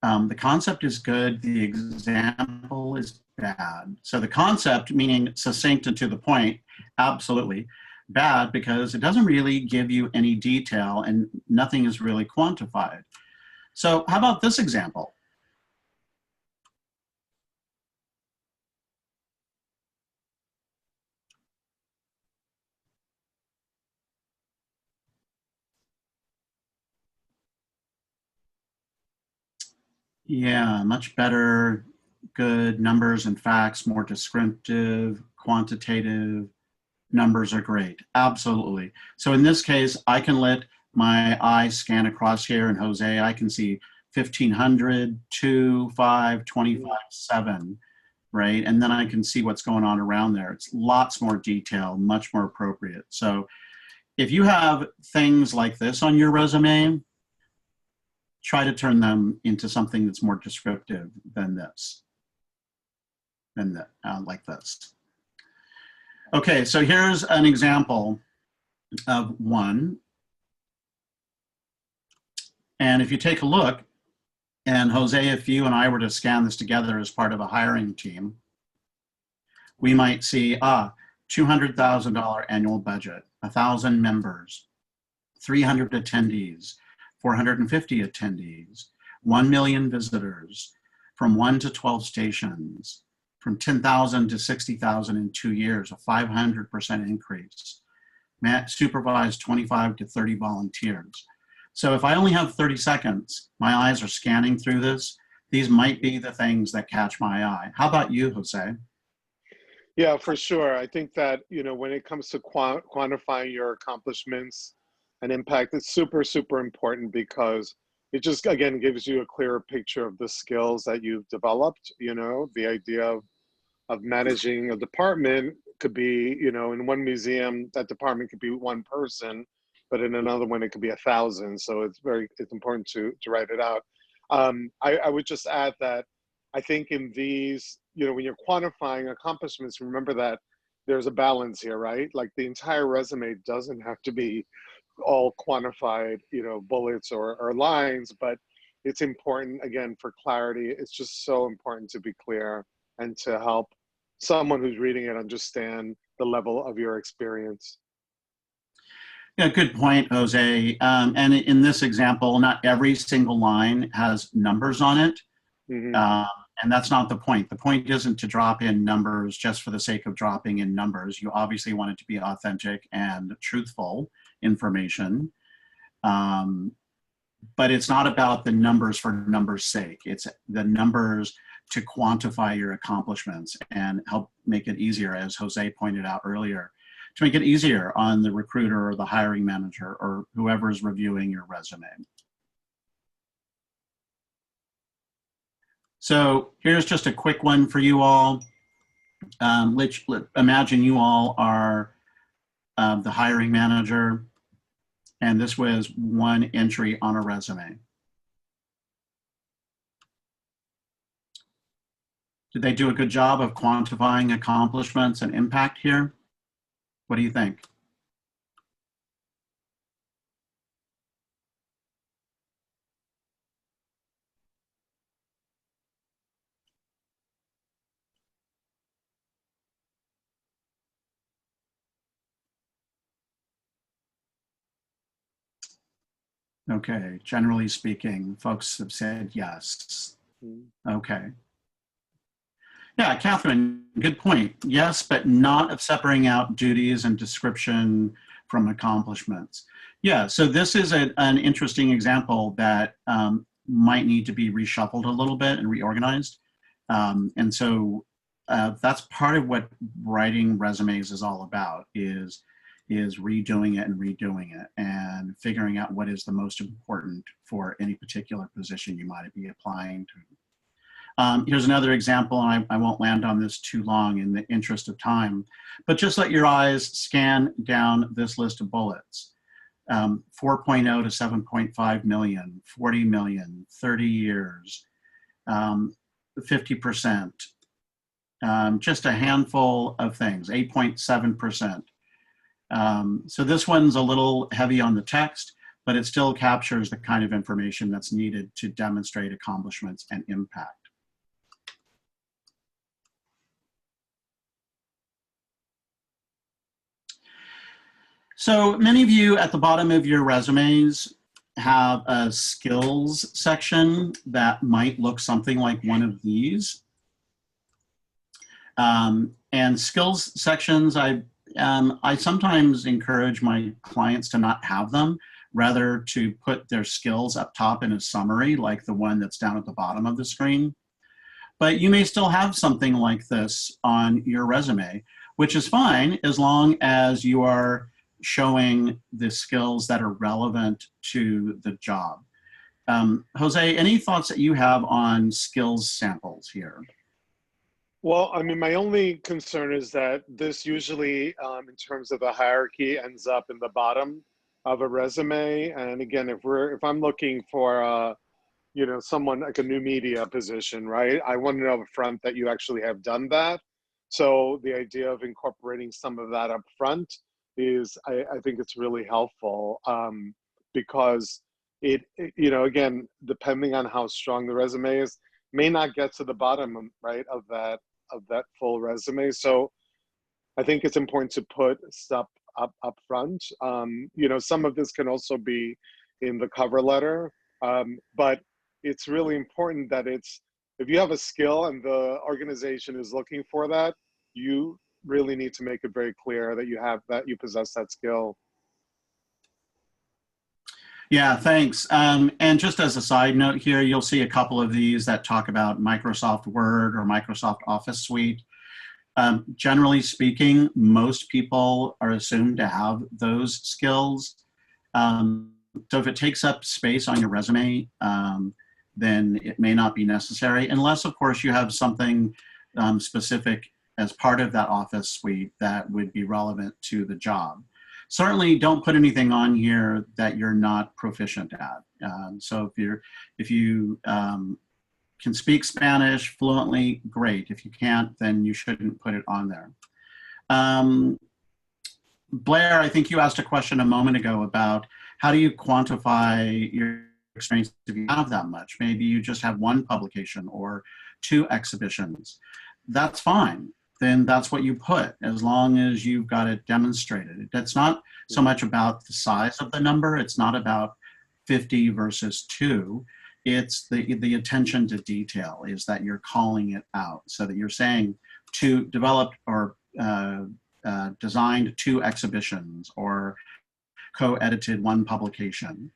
The concept is good. The example is bad. So the concept, meaning succinct and to the point, absolutely. Bad because it doesn't really give you any detail and nothing is really quantified. So how about this example? Yeah, much better, good numbers and facts, more descriptive, quantitative. Numbers are great, absolutely. So in this case, I can let my eye scan across here, and Jose, I can see 1500, 2, 5, 25, 7, right? And then I can see what's going on around there. It's lots more detail, much more appropriate. So if you have things like this on your resume, try to turn them into something that's more descriptive than this, like this. Okay, so here's an example of one. And if you take a look, and Jose, if you and I were to scan this together as part of a hiring team, we might see, $200,000 annual budget, 1,000 members, 300 attendees, 450 attendees, 1 million visitors, from 1 to 12 stations, from 10,000 to 60,000 in 2 years, a 500% increase. Matt supervised 25 to 30 volunteers. So if I only have 30 seconds, my eyes are scanning through this. These might be the things that catch my eye. How about you, Jose? Yeah, for sure. I think that, you know, when it comes to quantifying your accomplishments and impact, it's super, super important because it just, again, gives you a clearer picture of the skills that you've developed. You know, the idea of managing a department could be, you know, in one museum, that department could be one person, but in another one, it could be 1,000. So it's important to write it out. I would just add that I think in these, you know, when you're quantifying accomplishments, remember that there's a balance here, right? Like the entire resume doesn't have to be all quantified, you know, bullets or lines, but it's important, again, for clarity. It's just so important to be clear and to help someone who's reading it understand the level of your experience. Yeah, good point, Jose. And in this example, not every single line has numbers on it. Mm-hmm. And that's not the point. The point isn't to drop in numbers just for the sake of dropping in numbers. You obviously want it to be authentic and truthful information. But it's not about the numbers for numbers' sake. It's the numbers to quantify your accomplishments and help make it easier, as Jose pointed out earlier, to make it easier on the recruiter or the hiring manager or whoever's reviewing your resume. So here's just a quick one for you all. Imagine you all are the hiring manager, and this was one entry on a resume. Did they do a good job of quantifying accomplishments and impact here? What do you think? Okay, generally speaking, folks have said yes. Okay. Yeah, Catherine, good point. Yes, but not of separating out duties and description from accomplishments. Yeah, so this is an interesting example that might need to be reshuffled a little bit and reorganized. And so that's part of what writing resumes is all about, is redoing it and figuring out what is the most important for any particular position you might be applying to. Here's another example, and I won't land on this too long in the interest of time, but just let your eyes scan down this list of bullets. 4.0 to 7.5 million, 40 million, 30 years, 50%, just a handful of things, 8.7%. So this one's a little heavy on the text, but it still captures the kind of information that's needed to demonstrate accomplishments and impact. So many of you at the bottom of your resumes have a skills section that might look something like one of these. And skills sections, I sometimes encourage my clients to not have them, rather to put their skills up top in a summary, like the one that's down at the bottom of the screen. But you may still have something like this on your resume, which is fine as long as you are showing the skills that are relevant to the job. Jose, any thoughts that you have on skills samples here? Well, I mean, my only concern is that this usually, in terms of the hierarchy, ends up in the bottom of a resume. And again, if I'm looking for you know, someone like a new media position, right? I want to know up front that you actually have done that. So the idea of incorporating some of that up front is, I think it's really helpful, because you know, again, depending on how strong the resume is, may not get to the bottom, right, of that full resume. So I think it's important to put stuff up front. You know, some of this can also be in the cover letter, but it's really important that if you have a skill and the organization is looking for that, you really need to make it very clear that you possess that skill. Yeah, thanks. And just as a side note here, you'll see a couple of these that talk about Microsoft Word or Microsoft Office Suite. Generally speaking, most people are assumed to have those skills. So if it takes up space on your resume, then it may not be necessary, unless, of course, you have something specific as part of that Office suite that would be relevant to the job. Certainly don't put anything on here that you're not proficient at. So if you can speak Spanish fluently, great. If you can't, then you shouldn't put it on there. Blair, I think you asked a question a moment ago about how do you quantify your experience if you have that much? Maybe you just have one publication or 2 exhibitions. That's fine. Then that's what you put, as long as you've got it demonstrated. It's not so much about the size of the number. It's not about 50 versus 2. It's the attention to detail, is that you're calling it out, so that you're saying to develop or designed 2 exhibitions or co-edited 1 publication.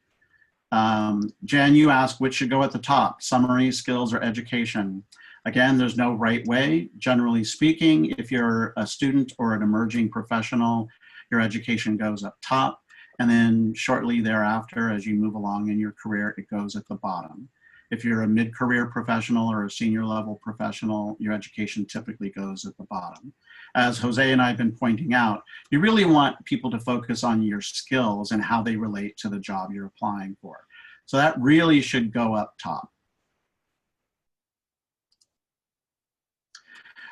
Jen, you asked which should go at the top, summary, skills, or education. Again, there's no right way. Generally speaking, if you're a student or an emerging professional, your education goes up top, and then shortly thereafter, as you move along in your career, it goes at the bottom. If you're a mid-career professional or a senior level professional, your education typically goes at the bottom. As Jose and I have been pointing out, you really want people to focus on your skills and how they relate to the job you're applying for. So that really should go up top.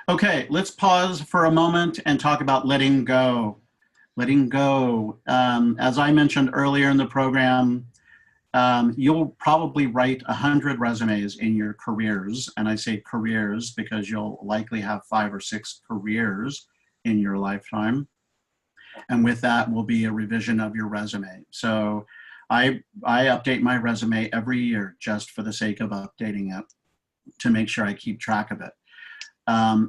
Okay, let's pause for a moment and talk about letting go. Letting go. As I mentioned earlier in the program, you'll probably write 100 resumes in your careers. And I say careers because you'll likely have 5 or 6 careers in your lifetime. And with that will be a revision of your resume. So I update my resume every year just for the sake of updating it to make sure I keep track of it.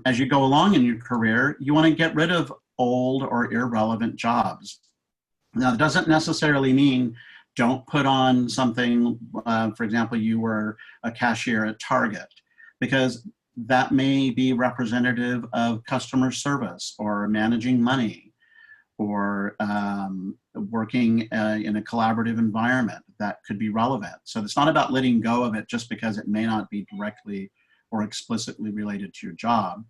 As you go along in your career, you want to get rid of old or irrelevant jobs. Now, that doesn't necessarily mean don't put on something, for example, you were a cashier at Target, because that may be representative of customer service or managing money or working in a collaborative environment that could be relevant. So it's not about letting go of it just because it may not be directly or explicitly related to your job.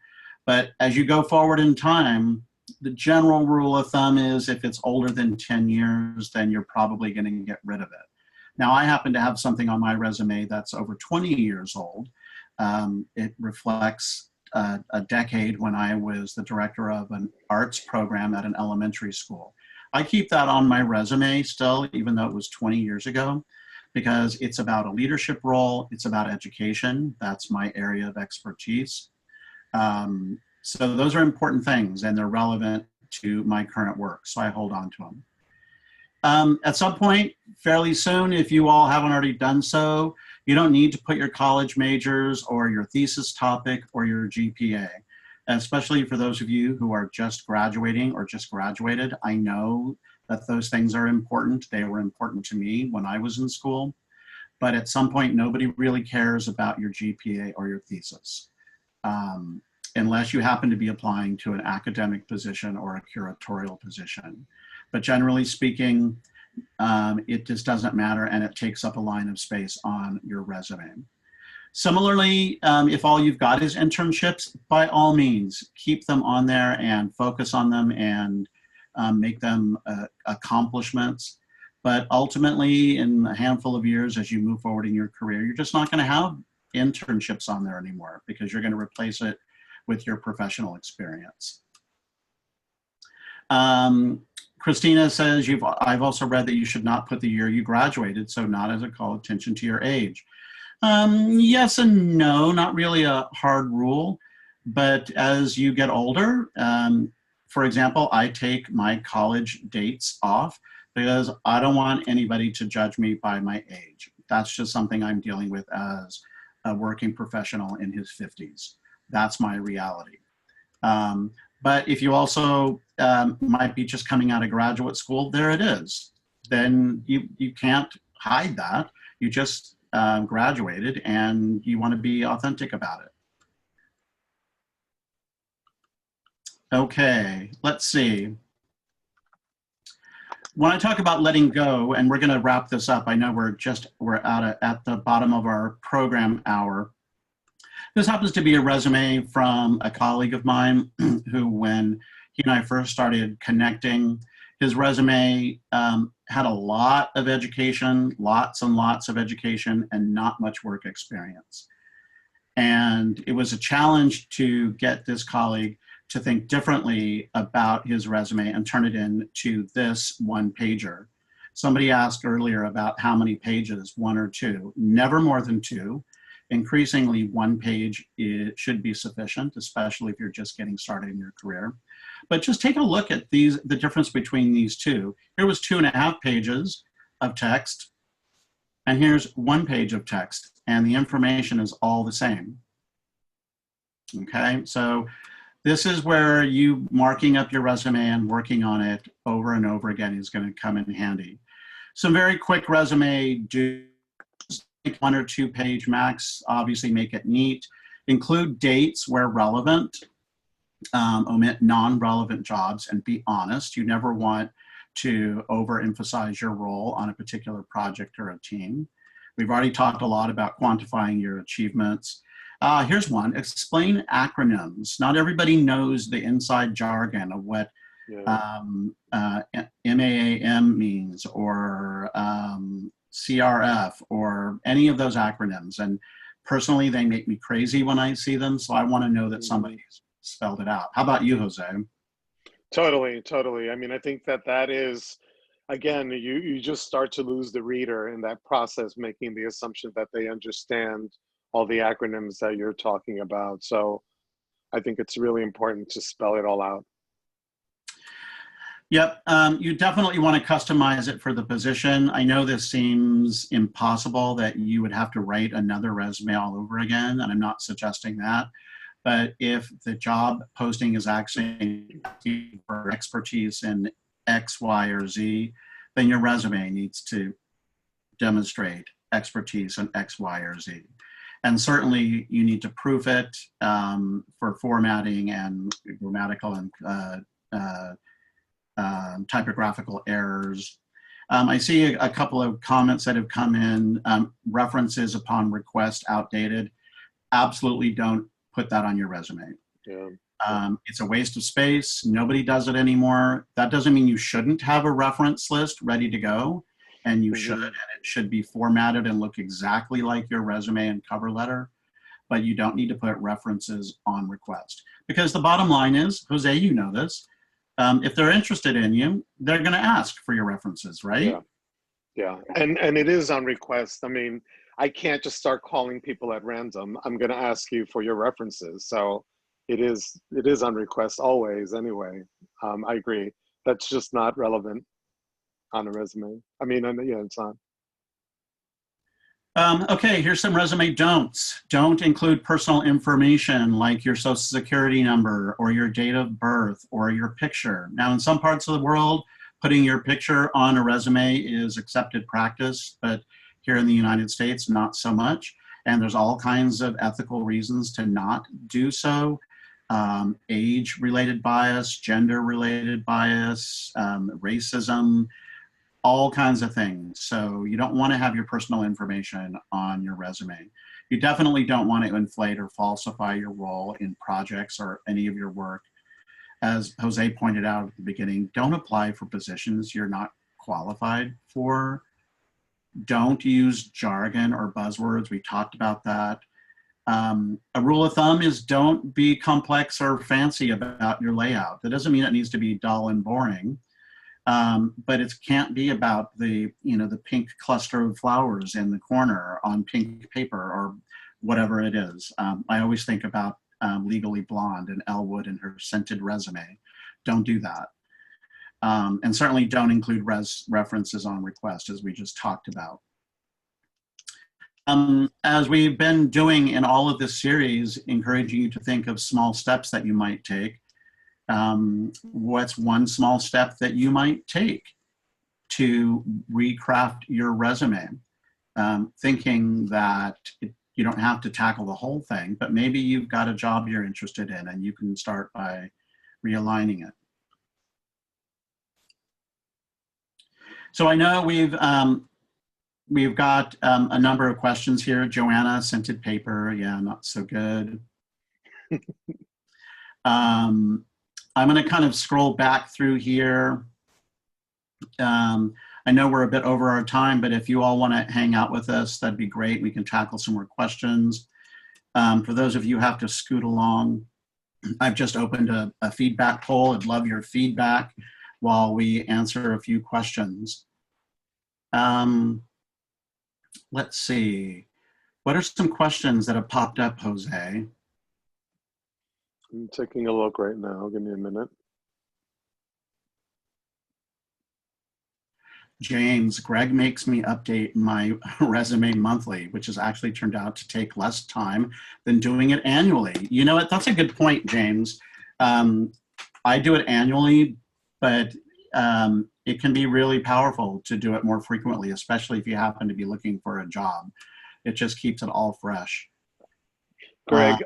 But as you go forward in time, the general rule of thumb is if it's older than 10 years, then you're probably going to get rid of it. Now, I happen to have something on my resume that's over 20 years old. It reflects a decade when I was the director of an arts program at an elementary school. I keep that on my resume still, even though it was 20 years ago, because it's about a leadership role, it's about education. That's my area of expertise. So those are important things and they're relevant to my current work, so I hold on to them. At some point, fairly soon, if you all haven't already done so, you don't need to put your college majors or your thesis topic or your GPA, especially for those of you who are just graduating or just graduated. I know that those things are important. They were important to me when I was in school, but at some point, nobody really cares about your GPA or your thesis. Unless you happen to be applying to an academic position or a curatorial position. But generally speaking, it just doesn't matter and it takes up a line of space on your resume. Similarly, if all you've got is internships, by all means, keep them on there and focus on them and make them accomplishments. But ultimately, in a handful of years, as you move forward in your career, you're just not going to have internships on there anymore because you're going to replace it with your professional experience. Christina says, I've also read that you should not put the year you graduated, so not as a call attention to your age. Yes and no, not really a hard rule, but as you get older, for example, I take my college dates off because I don't want anybody to judge me by my age. That's just something I'm dealing with as a working professional in his 50s. That's my reality. But if you also might be just coming out of graduate school, there it is. Then you can't hide that. You just graduated and you want to be authentic about it. Okay, let's see. When I talk about letting go, and we're going to wrap this up, I know we're at the bottom of our program hour. This happens to be a resume from a colleague of mine who, when he and I first started connecting, his resume had a lot of education, lots and lots of education, and not much work experience. And it was a challenge to get this colleague to think differently about his resume and turn it into this one-pager. Somebody asked earlier about how many pages, 1 or 2, never more than 2. Increasingly, 1 page should be sufficient, especially if you're just getting started in your career. But just take a look at the difference between these two. Here was 2.5 pages of text, and here's 1 page of text, and the information is all the same. Okay, so this is where you marking up your resume and working on it over and over again is going to come in handy. Some very quick resume do's. 1 or 2 page max, obviously make it neat. Include dates where relevant, omit non-relevant jobs, and be honest. You never want to overemphasize your role on a particular project or a team. We've already talked a lot about quantifying your achievements. Here's one, explain acronyms. Not everybody knows the inside jargon of what MAAM means, or CRF, or any of those acronyms. And personally, they make me crazy when I see them. So I want to know that somebody's spelled it out. How about you, Jose? Totally, totally. I mean, I think that is, again, you just start to lose the reader in that process, making the assumption that they understand all the acronyms that you're talking about. So I think it's really important to spell it all out. Yep, you definitely want to customize it for the position. I know this seems impossible that you would have to write another resume all over again, and I'm not suggesting that. But if the job posting is actually for expertise in X, Y, or Z, then your resume needs to demonstrate expertise in X, Y, or Z. And certainly you need to proof it for formatting and grammatical and typographical errors. I see a couple of comments that have come in. References upon request outdated. Absolutely don't put that on your resume. Yeah. It's a waste of space. Nobody does it anymore. That doesn't mean you shouldn't have a reference list ready to go, and you should, and it should be formatted and look exactly like your resume and cover letter, but you don't need to put references on request. Because the bottom line is, Jose, you know this, if they're interested in you, they're going to ask for your references, right? Yeah. And it is on request. I mean, I can't just start calling people at random. I'm going to ask you for your references. So it is on request always anyway. I agree. That's just not relevant on a resume. I mean, yeah, it's not. Okay, here's some resume don'ts. Don't include personal information like your social security number or your date of birth or your picture. Now, in some parts of the world, putting your picture on a resume is accepted practice, but here in the United States, not so much. And there's all kinds of ethical reasons to not do so. Age-related bias, gender-related bias, racism, all kinds of things. So you don't want to have your personal information on your resume. You definitely don't want to inflate or falsify your role in projects or any of your work. As Jose pointed out at the beginning, don't apply for positions you're not qualified for. Don't use jargon or buzzwords. We talked about that. A rule of thumb is don't be complex or fancy about your layout. That doesn't mean it needs to be dull and boring, but it can't be about the pink cluster of flowers in the corner on pink paper or whatever it is. I always think about Legally Blonde and Elwood and her scented resume. Don't do that. And certainly don't include references on request, as we just talked about. As we've been doing in all of this series, encouraging you to think of small steps that you might take. What's one small step that you might take to recraft your resume? Thinking that you don't have to tackle the whole thing, but maybe you've got a job you're interested in and you can start by realigning it. So I know we've got a number of questions here. Joanna, scented paper, yeah, not so good. I'm going to kind of scroll back through here. I know we're a bit over our time, but if you all want to hang out with us, that'd be great. We can tackle some more questions. For those of you who have to scoot along, I've just opened a feedback poll. I'd love your feedback while we answer a few questions. Let's see. What are some questions that have popped up, Jose? I'm taking a look right now. Give me a minute. James, Greg makes me update my resume monthly, which has actually turned out to take less time than doing it annually. You know what? That's a good point, James. I do it annually, but it can be really powerful to do it more frequently, especially if you happen to be looking for a job. It just keeps it all fresh. Greg,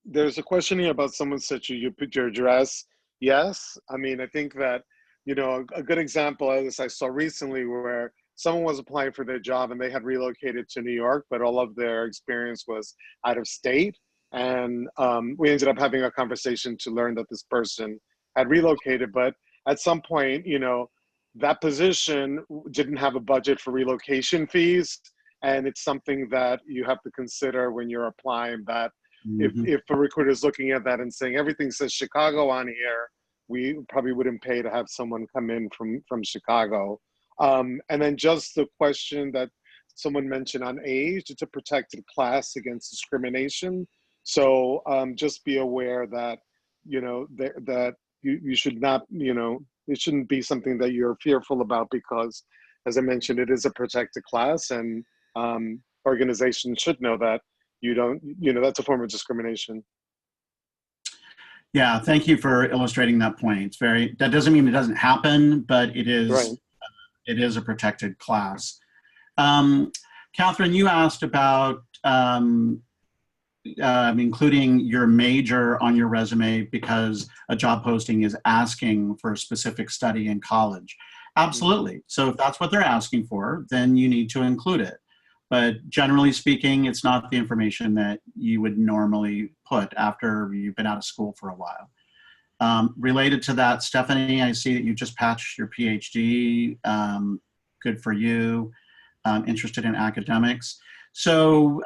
there's a question here about someone said you put your address. Yes, I mean, I think that, you know, a good example of this I saw recently where someone was applying for their job and they had relocated to New York, but all of their experience was out of state. And we ended up having a conversation to learn that this person had relocated, but at some point, you know, that position didn't have a budget for relocation fees. And it's something that you have to consider when you're applying, that if a recruiter is looking at that and saying everything says Chicago on here, we probably wouldn't pay to have someone come in from Chicago. And then just the question that someone mentioned on age, it's a protected class against discrimination. So just be aware that, you know, that you should not, you know, it shouldn't be something that you're fearful about because, as I mentioned, it is a protected class, and organizations should know that you don't, you know, that's a form of discrimination. Yeah, thank you for illustrating that point. It's very, that doesn't mean it doesn't happen, but it is, right. It is a protected class. Catherine, you asked about including your major on your resume because a job posting is asking for a specific study in college. Absolutely. So if that's what they're asking for, then you need to include it. But generally speaking, it's not the information that you would normally put after you've been out of school for a while. Related to that, Stephanie, I see that you just patched your PhD. Good for you. Interested in academics. So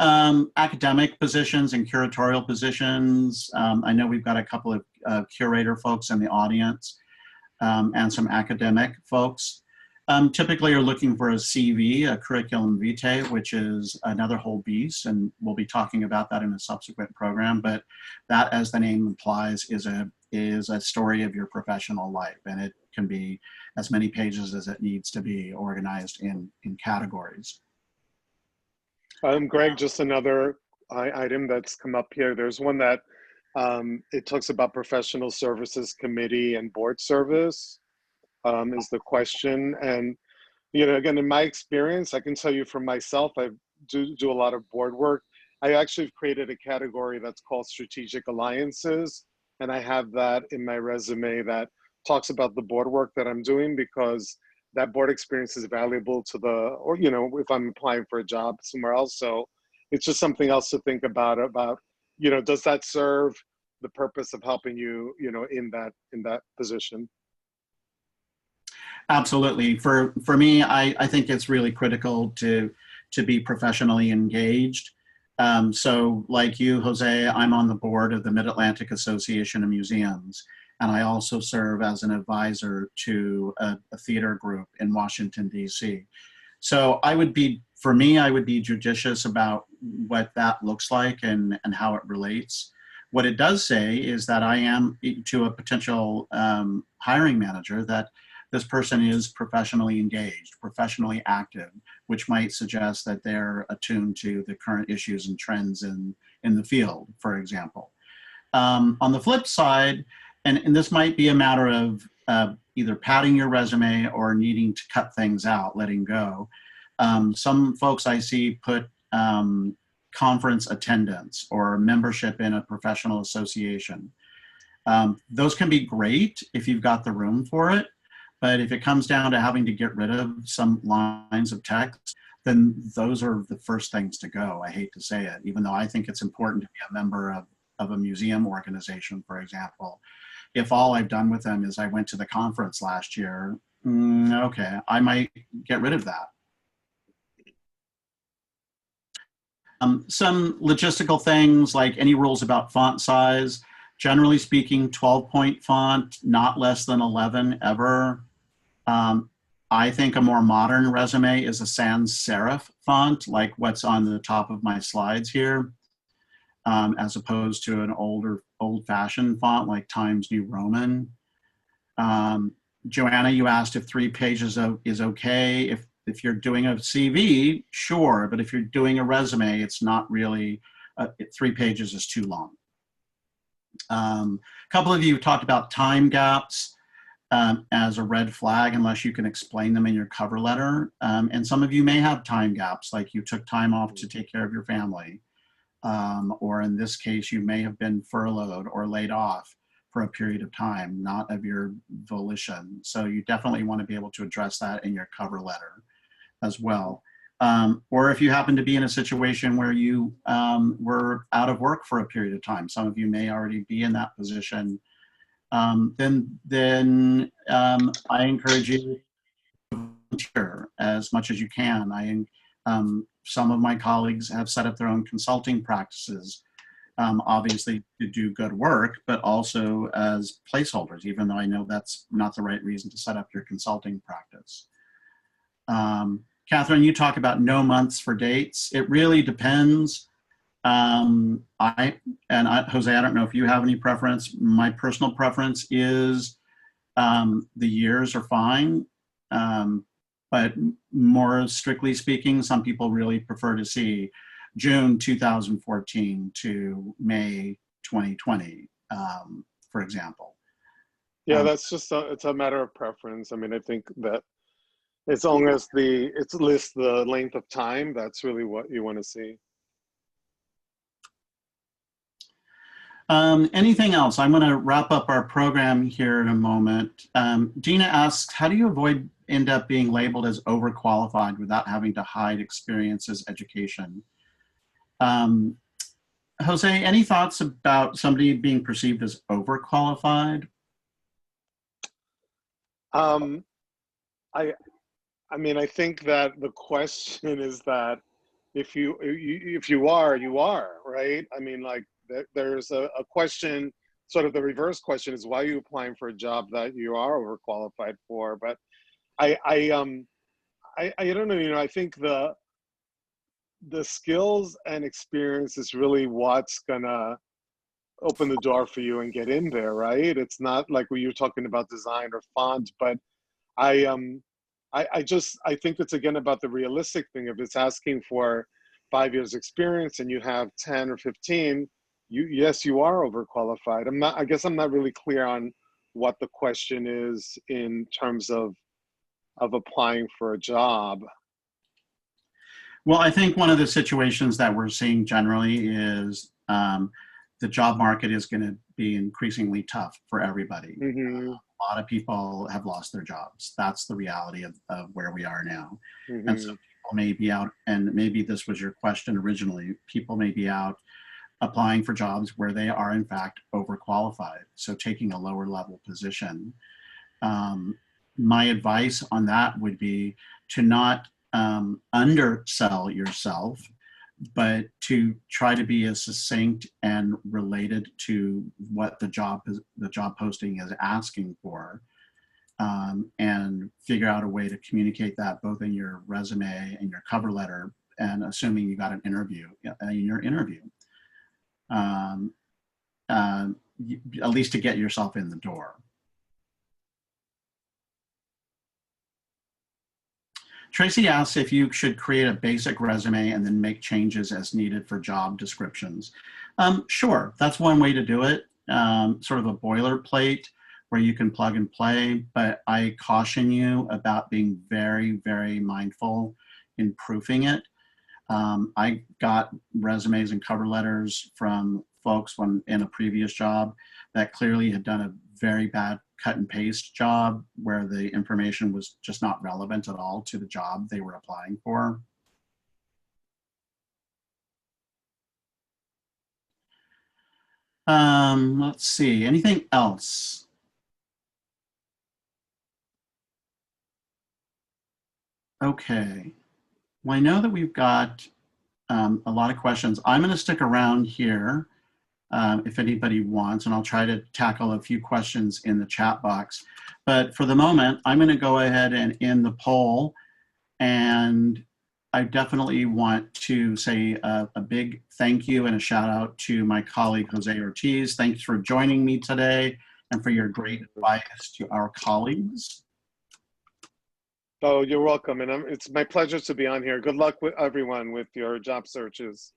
academic positions and curatorial positions, I know we've got a couple of curator folks in the audience and some academic folks. Typically are looking for a CV, a curriculum vitae, which is another whole beast, and we'll be talking about that in a subsequent program, but that, as the name implies, is a story of your professional life, and it can be as many pages as it needs to be, organized in categories. Greg, just another item that's come up here. There's one that it talks about professional services committee and board service is the question. And, you know, again, in my experience, I can tell you for myself, I do a lot of board work. I actually have created a category that's called strategic alliances. And I have that in my resume that talks about the board work that I'm doing, because that board experience is valuable to the, or, you know, if I'm applying for a job somewhere else. So it's just something else to think about, you know, does that serve the purpose of helping you, you know, in that position? Absolutely. For me, I think it's really critical to be professionally engaged. So like you, Jose, I'm on the board of the Mid-Atlantic Association of Museums, and I also serve as an advisor to a theater group in Washington, D.C. So for me, I would be judicious about what that looks like and how it relates. What it does say is that I am to a potential hiring manager that this person is professionally engaged, professionally active, which might suggest that they're attuned to the current issues and trends in the field, for example. On the flip side, and this might be a matter of either padding your resume or needing to cut things out, letting go. Some folks I see put conference attendance or membership in a professional association. Those can be great if you've got the room for it. But if it comes down to having to get rid of some lines of text, then those are the first things to go. I hate to say it, even though I think it's important to be a member of a museum organization, for example. If all I've done with them is I went to the conference last year, okay, I might get rid of that. Some logistical things like any rules about font size. Generally speaking, 12-point font, not less than 11 ever. I think a more modern resume is a sans serif font, like what's on the top of my slides here, as opposed to an old-fashioned font like Times New Roman. Joanna, you asked if 3 pages is okay. If you're doing a CV, sure, but if you're doing a resume, it's not really, 3 pages is too long. A couple of you talked about time gaps as a red flag unless you can explain them in your cover letter. And some of you may have time gaps, like you took time off to take care of your family. Or in this case, you may have been furloughed or laid off for a period of time, not of your volition. So you definitely want to be able to address that in your cover letter as well. Or if you happen to be in a situation where you were out of work for a period of time, some of you may already be in that position, then I encourage you to volunteer as much as you can. Some of my colleagues have set up their own consulting practices, obviously to do good work, but also as placeholders, even though I know that's not the right reason to set up your consulting practice. Catherine, you talk about no months for dates. It really depends. Jose, I don't know if you have any preference. My personal preference is the years are fine. But more strictly speaking, some people really prefer to see June 2014 to May 2020, for example. Yeah, that's just it's a matter of preference. I mean, I think that as long as it lists the length of time, that's really what you want to see. Anything else? I'm going to wrap up our program here in a moment. Gina asks, how do you avoid end up being labeled as overqualified without having to hide experience as education? Jose, any thoughts about somebody being perceived as overqualified? I mean, I think that the question is that if you are, you are, right? I mean, like there's a question, sort of the reverse question is, why are you applying for a job that you are overqualified for? But I don't know, you know, I think the skills and experience is really what's gonna open the door for you and get in there, right? It's not like when you're talking about design or font, but I think it's again about the realistic thing. If it's asking for 5 years experience and you have 10 or 15, yes, you are overqualified. I guess I'm not really clear on what the question is in terms of applying for a job. Well, I think one of the situations that we're seeing generally is the job market is going to be increasingly tough for everybody. Mm-hmm. A lot of people have lost their jobs. That's the reality of where we are now. Mm-hmm. And so people may be out, and maybe this was your question originally, people may be out applying for jobs where they are in fact overqualified. So taking a lower level position. my advice on that would be to not undersell yourself, but to try to be as succinct and related to what the job posting is asking for, and figure out a way to communicate that both in your resume and your cover letter, and assuming you got an interview in your interview, at least to get yourself in the door. Tracy asks if you should create a basic resume and then make changes as needed for job descriptions. Sure, that's one way to do it, sort of a boilerplate where you can plug and play, but I caution you about being very, very mindful in proofing it. I got resumes and cover letters from folks when in a previous job that clearly had done a very bad cut and paste job where the information was just not relevant at all to the job they were applying for. Let's see, anything else? Okay, well, I know that we've got a lot of questions. I'm going to stick around here if anybody wants, and I'll try to tackle a few questions in the chat box. But for the moment, I'm going to go ahead and end the poll. And I definitely want to say a big thank you and a shout out to my colleague, Jose Ortiz. Thanks for joining me today and for your great advice to our colleagues. Oh, you're welcome. And it's my pleasure to be on here. Good luck with everyone with your job searches.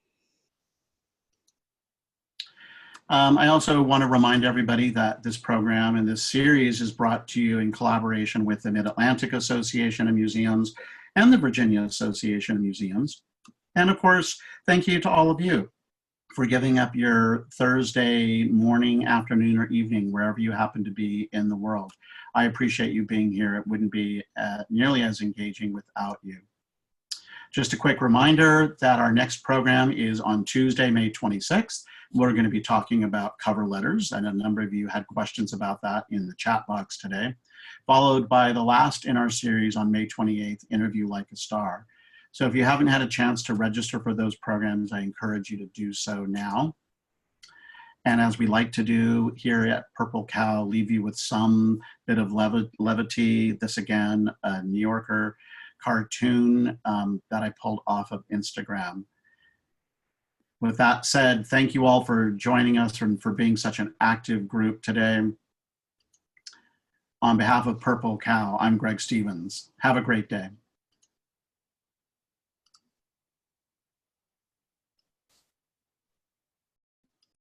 I also want to remind everybody that this program and this series is brought to you in collaboration with the Mid-Atlantic Association of Museums and the Virginia Association of Museums. And of course, thank you to all of you for giving up your Thursday morning, afternoon, or evening, wherever you happen to be in the world. I appreciate you being here. It wouldn't be nearly as engaging without you. Just a quick reminder that our next program is on Tuesday, May 26th. We're going to be talking about cover letters, and a number of you had questions about that in the chat box today, followed by the last in our series on May 28th, Interview Like a Star. So if you haven't had a chance to register for those programs, I encourage you to do so now. And as we like to do here at Purple Cow, leave you with some bit of levity. This again, a New Yorker cartoon that I pulled off of Instagram. With that said, thank you all for joining us and for being such an active group today. On behalf of Purple Cow, I'm Greg Stevens. Have a great day.